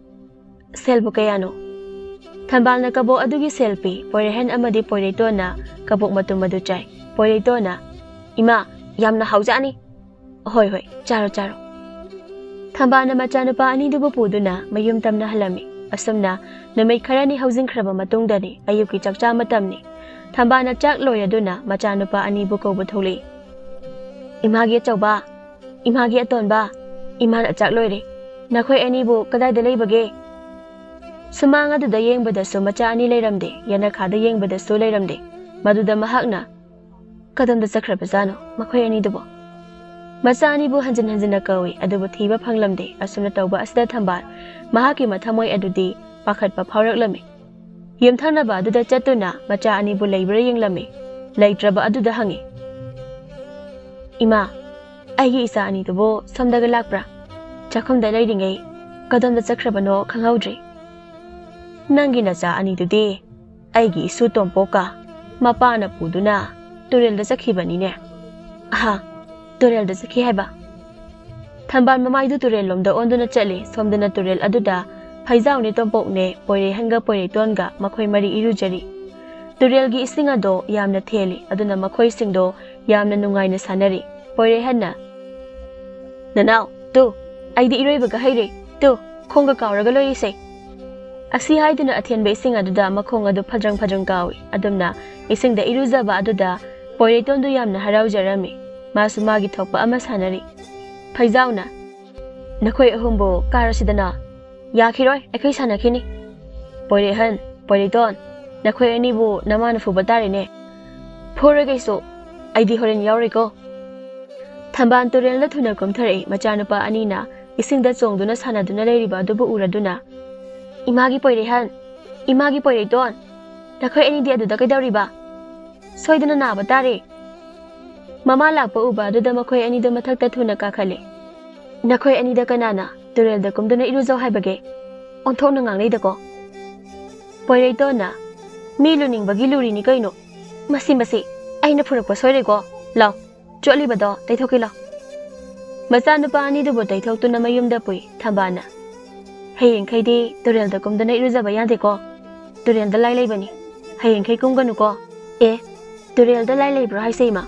ꯁꯦꯜꯕꯨ ꯀꯌꯥꯅꯣ ꯊꯝꯕꯥꯜꯅ ꯀꯕꯣꯛ ꯑꯗꯨꯒꯤ ꯁꯦꯜ ꯄꯤ ꯄꯣꯏꯔꯩꯍꯟ ꯑꯃꯗꯤ ꯄꯣꯏꯔꯩꯇꯣꯟꯅ ꯀꯕꯣꯛ ꯃꯇꯨꯝ ꯑꯗꯨ ꯆꯥꯏ ꯄꯣꯏꯔꯩꯇꯣꯟꯅ ꯏꯃꯥ ꯌꯥꯝꯅ ꯍꯥꯎꯖꯥꯅꯤ ꯍꯣꯏ ꯆꯥꯔꯣ ꯊꯝꯕꯥꯜꯅ ꯃꯆꯥꯅꯨꯄꯥ ꯑꯅꯤꯗꯨꯕꯨ ꯄꯨꯗꯨꯅ ꯃꯌꯨꯝ ꯇꯝꯅ ꯍꯜꯂꯝꯃꯤ ꯑꯁꯨꯝꯅ ꯅꯨꯃꯤꯠ ꯈꯔꯅꯤ ꯍꯧꯖꯤꯟꯈ꯭ꯔꯕ ꯃꯇꯨꯡꯗꯅꯤ ꯑꯌꯨꯛꯀꯤ ꯆꯥꯛꯆꯥ ꯃꯇꯝꯅꯤ ꯊꯝꯕꯥꯜꯅ ꯆꯥꯛ ꯂꯣꯏꯔꯗꯨꯅ ꯃꯆꯥꯅꯨꯄꯥ ꯑꯅꯤꯕꯨ ꯀꯧꯕ ꯊꯣꯛꯂꯛꯏ ꯏꯃꯥꯒꯤ ꯑꯆꯧꯕ ꯏꯃꯥꯒꯤ ꯑꯇꯣꯟꯕ ꯏꯃꯥꯅ ꯆꯥꯛ ꯂꯣꯏꯔꯦ ꯅꯈꯣꯏ ꯑꯅꯤꯕꯨ ꯀꯗꯥꯏꯗ ꯂꯩꯕꯒꯦ ꯁꯨꯃꯥꯡ ꯑꯗꯨꯗ ꯌꯦꯡꯕꯗꯁꯨ ꯃꯆꯥ 2 ꯂꯩꯔꯝꯗꯦ ꯌꯦꯅꯈꯥꯗ ꯌꯦꯡꯕꯗꯁꯨ ꯂꯩꯔꯝꯗꯦ ꯃꯗꯨꯗ ꯃꯍꯥꯛꯅ ꯀꯗꯣꯝꯗ ꯆꯠꯈ꯭ꯔꯕꯖꯥꯠꯅꯣ ꯃꯈꯣꯏ ꯑꯅꯤꯗꯨꯕꯨ ꯃꯆꯥ 2ꯕꯨ ꯍꯟꯖꯤꯟ ꯀꯧꯏ ꯑꯗꯨꯕꯨ ꯊꯤꯕ ꯐꯪꯂꯝꯗꯦ ꯑꯁꯨꯝꯅ ꯇꯧꯕ ꯑꯁꯤꯗ ꯊꯝꯕꯥꯜ ꯃꯍꯥꯛꯀꯤ ꯃꯊꯃꯣꯏ ꯑꯗꯨꯗꯤ ꯄꯥꯈꯠꯄ ꯐꯥꯎꯔꯛꯂꯝꯃꯤ ꯌꯨꯝꯊꯪꯅꯕ ꯑꯗꯨꯗ ꯆꯠꯇꯨꯅ ꯃꯆꯥ 2ꯕꯨ ꯂꯩꯕ꯭ꯔꯥ ꯌꯦꯡꯂꯝꯃꯤ ꯂꯩꯇ꯭ꯔꯕ ꯑꯗꯨꯗ ꯍꯪꯉꯤ ꯏꯃꯥ ꯑꯩꯒꯤ ꯏꯆꯥ 2ꯗꯨꯕꯨ ꯁꯣꯝꯗꯒ ꯂꯥꯛꯄ꯭ꯔꯥ ꯆꯥꯛꯈꯨꯝꯗ ꯂꯩꯔꯤꯉꯩ ꯀꯗꯣꯝꯗ ꯆꯠꯈ꯭ꯔꯕꯅꯣ ꯈꯪꯍꯧꯗ꯭ꯔꯦ ꯅꯪꯒꯤ ꯅꯆꯥ 2ꯗꯨꯗꯤ ꯑꯩꯒꯤ ꯏꯁꯨ ꯇꯣꯝꯄꯣꯛꯀ ꯃꯄꯥꯅ ꯄꯨꯗꯨꯅ ꯇꯨꯔꯦꯜꯗ ꯆꯠꯈꯤꯕꯅꯤꯅꯦ ꯇꯨꯔꯦꯜꯗ ꯆꯠꯈꯤ ꯍꯥꯏꯕ ꯊꯝꯕꯥꯜ ꯃꯃꯥꯏꯗꯨ ꯇꯨꯔꯦꯜꯂꯣꯝꯗ ꯑꯣꯟꯗꯨꯅ ꯆꯠꯂꯤ ꯁꯣꯝꯗꯅ ꯇꯨꯔꯦꯜ ꯑꯗꯨꯗ ꯐꯩꯖꯥꯎꯅꯦ ꯇꯣꯝꯄꯣꯛꯅꯦ ꯄꯣꯏꯔꯩꯍꯟꯒ ꯄꯣꯏꯔꯩꯇꯣꯟꯒ ꯃꯈꯣꯏ ꯃꯔꯤ ꯏꯔꯨꯖꯔꯤ ꯇꯨꯔꯦꯜꯒꯤ ꯏꯁꯤꯡ ꯑꯗꯣ ꯌꯥꯝꯅ ꯊꯦꯜꯂꯤ ꯑꯗꯨꯅ ꯃꯈꯣꯏꯁꯤꯡꯗꯣ ꯌꯥꯝꯅ ꯅꯨꯡꯉꯥꯏꯅ ꯁꯥꯟꯅꯔꯤ ꯄꯣꯏꯔꯩꯍꯟꯅ ꯅꯅꯥꯎ ꯇꯨ ꯑꯩꯗꯤ ꯏꯔꯣꯏꯕꯒ ꯍꯩꯔꯦ ꯇꯨ ꯈꯣꯡꯒ ꯀꯥꯎꯔꯒ ꯂꯣꯏꯔꯤꯁꯦ ꯑꯁꯤ ꯍꯥꯏꯗꯨꯅ ꯑꯊꯦꯟꯕ ꯏꯁꯤꯡ ꯑꯗꯨꯗ ꯃꯈꯣꯡ ꯑꯗꯨ ꯐꯖ꯭ꯔꯪ ꯀꯥꯎꯏ ꯑꯗꯨꯝꯅ ꯏꯁꯤꯡꯗ ꯏꯔꯨꯖꯕ ꯑꯗꯨꯗ ꯄꯣꯏꯔꯩꯇꯣꯟꯗꯨ ꯌꯥꯝꯅ ꯍꯔꯥꯎꯖꯔꯝꯃꯤ ꯃꯥꯁꯨ ꯃꯥꯒꯤ ꯊꯣꯛꯄ ꯑꯃ ꯁꯥꯟꯅꯔꯤ ꯐꯩꯖꯥꯎꯅ ꯅꯈꯣꯏ 3ꯕꯨ ꯀꯥꯔꯁꯤꯗꯅ ꯌꯥꯈꯤꯔꯣꯏ ꯑꯩꯈꯣꯏ ꯁꯥꯟꯅꯈꯤꯅꯤ ꯄꯣꯏꯔꯩꯍꯟ ꯄꯣꯏꯔꯩꯇꯣꯟ ꯅꯈꯣꯏ 2ꯕꯨ ꯅꯃꯥꯅ ꯐꯨꯕ ꯇꯥꯔꯦꯅꯦ ꯐꯨꯔꯣꯏꯒꯩꯁꯨ ꯑꯩꯗꯤ ꯍꯣꯔꯦꯟ ꯌꯥꯎꯔꯣꯏꯀꯣ ꯊꯝꯕꯥꯜ ꯇꯨꯔꯦꯜꯗ ꯊꯨꯅ ꯀꯨꯝꯊꯔꯛꯏ ꯃꯆꯥꯅꯨꯄꯥ 2ꯅ ꯏꯁꯤꯡꯗ ꯆꯣꯡꯗꯨꯅ ꯁꯥꯟꯅꯗꯨꯅ ꯂꯩꯔꯤꯕ ꯑꯗꯨꯕꯨ ꯎꯔꯗꯨꯅ ꯏꯃꯥꯒꯤ ꯄꯣꯏꯔꯩꯍꯟ ꯏꯃꯥꯒꯤ ꯄꯣꯏꯔꯩꯇꯣꯟ ꯅꯈꯣꯏ 2ꯗꯤ ꯑꯗꯨꯗ ꯀꯩꯗꯧꯔꯤꯕ ꯁꯣꯏꯗꯅ ꯅꯥꯕ ꯇꯥꯔꯦ ꯃꯃꯥ ꯂꯥꯛꯄ ꯎꯕ ꯑꯗꯨꯗ ꯃꯈꯣꯏ 2ꯗꯨ ꯃꯊꯛꯇ ꯊꯨꯅ ꯀꯥꯈꯠꯂꯤ ꯅꯈꯣꯏ 2ꯗ ꯀꯅꯥꯅ ꯇꯨꯔꯦꯜꯗ ꯀꯨꯝꯗꯨꯅ ꯏꯔꯨꯖꯧ ꯍꯥꯏꯕꯒꯦ ꯑꯣꯟꯊꯣꯛꯅ ꯉꯥꯡꯅꯩꯗꯀꯣ ꯄꯣꯏꯔꯩꯇꯣꯟꯅ ꯃꯤ ꯂꯨꯅꯤꯡꯕꯒꯤ ꯂꯨꯔꯤꯅꯤ ꯀꯩꯅꯣ ꯃꯁꯤ ꯑꯩꯅ ꯐꯨꯔꯛꯄ ꯁꯣꯏꯔꯦꯀꯣ ꯂꯥꯎ ꯆꯣꯠꯂꯤꯕꯗꯣ ꯇꯩꯊꯣꯛꯀꯦ ꯂꯥꯎ ꯃꯆꯥꯅꯨꯄꯥ 2ꯗꯨꯕꯨ ꯇꯩꯊꯣꯛꯇꯨꯅ ꯃꯌꯨꯝꯗ ꯄꯨꯏ ꯊꯝꯕꯥꯜꯅ ꯍꯌꯦꯡꯈꯩꯗꯤ ꯇꯨꯔꯦꯜꯗ ꯀꯨꯝꯗꯨꯅ ꯏꯔꯨꯖꯕ ꯌꯥꯗꯦꯀꯣ ꯇꯨꯔꯦꯜꯗ ꯂꯥꯏ ꯂꯩꯕꯅꯤ ꯍꯌꯦꯡꯈꯩ ꯀꯨꯝꯒꯅꯨꯀꯣ ꯇꯨꯔꯦꯜꯗ ꯂꯥꯏ ꯂꯩꯕ꯭ꯔꯣ ꯍꯥꯏꯁꯦ ꯏꯃꯥ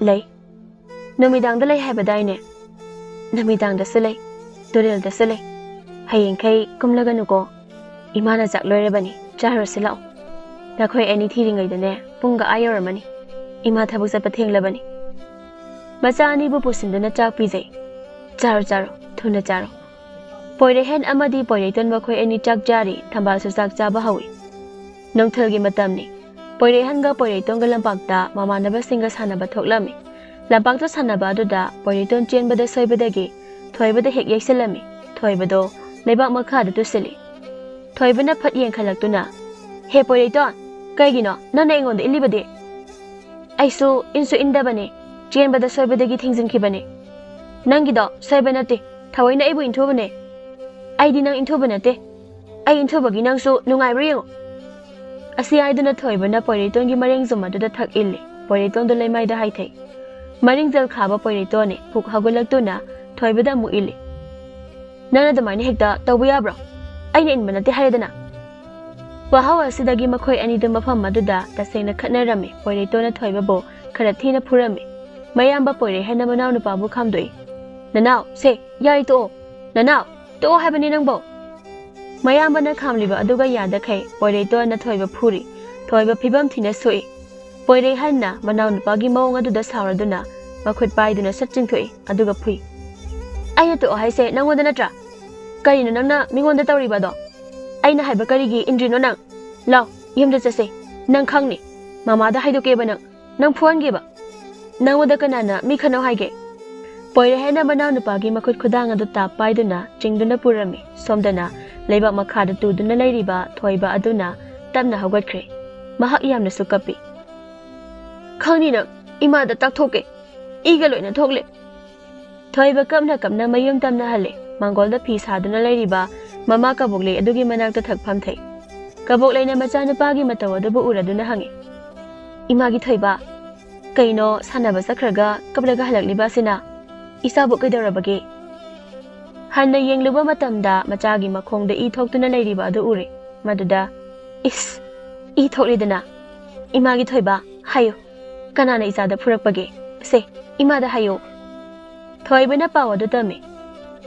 ꯂꯩ ꯅꯨꯃꯤꯗꯥꯡꯗ ꯂꯩ ꯍꯥꯏꯕꯗꯥꯏꯅꯦ Namidangdasꯨ ꯂꯩ, ꯇꯨꯔꯦꯜꯗꯁꯨ ꯂꯩ. ꯍꯌꯦꯡꯈꯩ ꯀꯨꯝꯂꯒꯅꯨꯀꯣ. ꯏꯃꯥꯅ ꯆꯥꯛ ꯂꯣꯏꯔꯕꯅꯤ, ꯆꯥꯔꯨꯔꯁꯤ ꯂꯥꯛꯑꯣ. ꯅꯈꯣꯏ ꯑꯅꯤ ꯊꯤꯔꯤꯉꯩꯗꯅꯦ ꯄꯨꯡꯒ ꯌꯧꯔꯝꯃꯅꯤ. ꯏꯃꯥ ꯊꯕꯛ ꯆꯠꯄ ꯊꯦꯡꯂꯕꯅꯤ. ꯃꯆꯥ ꯑꯅꯤꯕꯨ ꯄꯨꯁꯤꯟꯗꯨꯅ ꯆꯥꯛ ꯄꯤꯖꯩ. ꯆꯥꯔꯣ, ꯊꯨꯅ ꯆꯥꯔꯣ. ꯄꯣꯏꯔꯩꯍꯦꯟ ꯑꯃꯗꯤ ꯄꯣꯏꯔꯩꯇꯣꯟ ꯃꯈꯣꯏ ꯑꯅꯤ ꯆꯥꯛ ꯆꯥꯔꯤ, ꯊꯝꯕꯥꯜꯁꯨ ꯆꯥꯛ ꯆꯥꯕ ꯍꯧꯏ. ꯅꯨꯡꯊꯤꯜꯒꯤ ꯃꯇꯝꯅꯤ. ꯄꯣꯏꯔꯩꯍꯟꯒ ꯄꯣꯏꯔꯩꯇꯣꯟꯒ ꯂꯝꯄꯥꯛꯇ ꯃꯃꯥꯟꯅꯕꯁꯤꯡꯒ ꯁꯥꯟꯅꯕ ꯊꯣꯛꯂꯝꯃꯤ. ꯂꯝꯄꯥꯛꯇ ꯁꯥꯟꯅꯕ ꯑꯗꯨꯗ ꯄꯣꯏꯔꯩꯇꯣꯟ ꯆꯦꯟꯕꯗ ꯁꯣꯏꯕꯗꯒꯤ ꯊꯣꯏꯕꯗ ꯍꯦꯛ ꯌꯩꯁꯤꯜꯂꯝꯃꯤ. ꯊꯣꯏꯕꯗꯣ ꯂꯩꯕꯥꯛ ꯃꯈꯥꯗ ꯇꯨꯁꯤꯜꯂꯤ. ꯊꯣꯏꯕꯅ ꯐꯠ ꯌꯦꯡꯈꯠꯂꯛꯇꯨꯅ, "ꯍꯦ ꯄꯣꯏꯔꯩꯇꯣꯟ, ꯀꯩꯒꯤꯅꯣ ꯅꯪꯅ ꯑꯩꯉꯣꯟꯗ ꯏꯜꯂꯤꯕꯗꯤ?" "ꯑꯩꯁꯨ ꯏꯟꯁꯨ ꯏꯟꯗꯕꯅꯦ, ꯆꯦꯟꯕꯗ ꯁꯣꯏꯕꯗꯒꯤ ꯊꯦꯡꯖꯤꯟꯈꯤꯕꯅꯦ." "ꯅꯪꯒꯤꯗꯣ ꯁꯣꯏꯕ ꯅꯠꯇꯦ, ꯊꯑꯣꯏꯅ ꯑꯩꯕꯨ ꯏꯟꯊꯨꯕꯅꯦ." "ꯑꯩꯗꯤ ꯅꯪ ꯏꯟꯊꯨꯕ ꯅꯠꯇꯦ. ꯑꯩ ꯏꯟꯊꯨꯕꯒꯤ ꯅꯪꯁꯨ ꯅꯨꯡꯉꯥꯏꯕ꯭ꯔꯥ ꯌꯦꯡꯉꯨ." ꯑꯁꯤ ꯍꯥꯏꯗꯨꯅ ꯊꯣꯏꯕꯅ ꯄꯣꯏꯔꯩꯇꯣꯟꯒꯤ ꯃꯔꯦꯡꯖꯨꯝ ꯑꯗꯨꯗ ꯊꯛ ꯏꯜꯂꯤ. ꯄꯣꯏꯔꯩꯇꯣꯟꯗꯣ ꯂꯩꯃꯥꯏꯗ ꯍꯥꯏꯊꯩ. ꯃꯔꯤꯡꯖꯦꯜ ꯈꯥꯕ ꯄꯣꯏꯔꯩꯇꯣꯟꯅꯤ ꯄꯨꯛ ꯍꯧꯒꯠꯂꯛꯇꯨꯅ ꯊꯣꯏꯕꯗ ꯑꯃꯨꯛ ꯏꯜꯂꯤ. "ꯅꯪꯅ ꯑꯗꯨꯃꯥꯏꯅ ꯍꯦꯛꯇ ꯇꯧꯕ ꯌꯥꯕ꯭ꯔꯣ? ꯑꯩꯅ ꯏꯟꯕ ꯅꯠꯇꯦ ꯍꯥꯏꯔꯦꯗꯅ." ꯋꯥꯍꯧ ꯑꯁꯤꯗꯒꯤ ꯃꯈꯣꯏ ꯑꯅꯤꯗꯨ ꯃꯐꯝ ꯑꯗꯨꯗ ꯇꯁꯦꯡꯅ ꯈꯠꯅꯔꯝꯃꯤ. ꯄꯣꯏꯔꯩꯇꯣꯟꯅ ꯊꯣꯏꯕꯕꯨ ꯈꯔ ꯊꯤꯅ ꯐꯨꯔꯝꯃꯤ. ꯃꯌꯥꯝꯕ ꯄꯣꯏꯔꯩꯍꯟꯅ ꯃꯅꯥꯎꯅꯨꯄꯥꯕꯨ ꯈꯥꯝꯗꯣꯛꯏ. "ꯅꯅꯥꯎ, ꯁꯦ, ꯌꯥꯔꯤ ꯇꯣꯛꯑꯣ. ꯅꯅꯥꯎ, ꯇꯣꯛꯑꯣ ꯍꯥꯏꯕꯅꯤ ꯅꯪꯕꯣ." ꯃꯌꯥꯝꯕꯅ ꯈꯥꯝꯂꯤꯕ ꯑꯗꯨꯒ ꯌꯥꯗꯈꯩ ꯄꯣꯏꯔꯩꯇꯣꯟꯅ ꯊꯣꯏꯕ ꯐꯨꯔꯤ. ꯊꯣꯏꯕ ꯐꯤꯕꯝ ꯊꯤꯅ ꯁꯣꯛꯏ. ꯄꯣꯏꯔꯩꯍꯟꯅ ꯃꯅꯥꯎꯅꯨꯄꯥꯒꯤ ꯃꯑꯣꯡ ꯑꯗꯨꯗ ꯁꯥꯎꯔꯗꯨꯅ ꯃꯈꯨꯠ ꯄꯥꯏꯗꯨꯅ ꯁꯠ ꯆꯤꯡꯊꯣꯛꯏ, ꯑꯗꯨꯒ ꯐꯨꯏ. "ꯑꯩꯅ ꯇꯣꯛꯑꯣ ꯍꯥꯏꯁꯦ ꯅꯪꯉꯣꯟꯗ ꯅꯠꯇ꯭ꯔꯥ? ꯀꯔꯤꯅꯣ ꯅꯪꯅ ꯃꯤꯉꯣꯟꯗ ꯇꯧꯔꯤꯕꯗꯣ? ꯑꯩꯅ ꯍꯥꯏꯕ ꯀꯔꯤꯒꯤ ꯏꯟꯗ꯭ꯔꯤꯅꯣ ꯅꯪ? ꯂꯥꯎ, ꯌꯨꯝꯗ ꯆꯠꯁꯦ. ꯅꯪ ꯈꯪꯅꯤ. ꯃꯃꯥꯗ ꯍꯥꯏꯗꯣꯛꯀꯦꯕ ꯅꯪ ꯐꯨꯍꯟꯒꯦꯕ. ꯅꯪꯉꯣꯟꯗ ꯀꯅꯥꯅ ꯃꯤ ꯈꯠꯅꯧ ꯍꯥꯏꯒꯦ?" ꯄꯣꯏꯔꯩꯍꯟꯅ ꯃꯅꯥꯎꯅꯨꯄꯥꯒꯤ ꯃꯈꯨꯠ ꯈꯨꯗꯥꯡ ꯑꯗꯨ ꯇꯥꯞ ꯄꯥꯏꯗꯨꯅ ꯆꯤꯡꯗꯨꯅ ꯄꯨꯔꯝꯃꯤ. ꯁꯣꯝꯗꯅ ꯂꯩꯕꯥꯛ ꯃꯈꯥꯗ ꯇꯨꯗꯨꯅ ꯂꯩꯔꯤꯕ ꯊꯣꯏꯕ ꯑꯗꯨꯅ ꯇꯞꯅ ꯍꯧꯒꯠꯈ꯭ꯔꯦ. ꯃꯍꯥꯛ ꯌꯥꯝꯅꯁꯨ ꯀꯞꯄꯤ. "ꯈꯪꯅꯤ ꯅꯪ, ꯏꯃꯥꯗ ꯇꯥꯛꯊꯣꯛꯀꯦ. ꯏꯒ ꯂꯣꯏꯅ ꯊꯣꯛꯂꯦ." ꯊꯣꯏꯕ ꯀꯞꯅ ꯀꯞꯅ ꯃꯌꯨꯝ ꯇꯝꯅ ꯍꯜꯂꯦ. ꯃꯥꯡꯒꯣꯜꯗ ꯐꯤ ꯁꯥꯗꯨꯅ ꯂꯩꯔꯤꯕ ꯃꯃꯥ ꯀꯕꯣꯛꯂꯩ ꯑꯗꯨꯒꯤ ꯃꯅꯥꯛꯇ ꯊꯛ ꯐꯝꯊꯩ. ꯀꯕꯣꯛꯂꯩꯅ ꯃꯆꯥꯅꯨꯄꯥꯒꯤ ꯃꯇꯧ ꯑꯗꯨꯕꯨ ꯎꯔꯗꯨꯅ ꯍꯪꯉꯤ. "ꯏꯃꯥꯒꯤ ꯊꯣꯏꯕ, ꯀꯩꯅꯣ ꯁꯥꯟꯅꯕ ꯆꯠꯈ꯭ꯔꯒ ꯀꯞꯂꯒ ꯍꯜꯂꯛꯂꯤꯕ ꯑꯁꯤꯅ? ꯏꯆꯥꯕꯨ ꯀꯩꯗꯧꯔꯕꯒꯦ?" ꯍꯟꯅ ꯌꯦꯡꯂꯨꯕ ꯃꯇꯝꯗ ꯃꯆꯥꯒꯤ ꯃꯈꯣꯡꯗ ꯏ ꯊꯣꯛꯇꯨꯅ ꯂꯩꯔꯤꯕ ꯑꯗꯨ ꯎꯔꯦ. ꯃꯗꯨꯗ, "ꯏꯁ, ꯏ ꯊꯣꯛꯂꯤꯗꯅ. ꯏꯃꯥꯒꯤ ꯊꯣꯏꯕ, ꯍꯥꯏꯌꯨ, ꯀꯅꯥꯅ ꯏꯆꯥꯗ ꯐꯨꯔꯛꯄꯒꯦ? ꯁꯦ, ꯏꯃꯥꯗ ꯍꯥꯏꯌꯨ." ꯊꯣꯏꯕꯅ ꯄꯥꯎ ꯑꯗꯨ ꯇꯝꯃꯤ.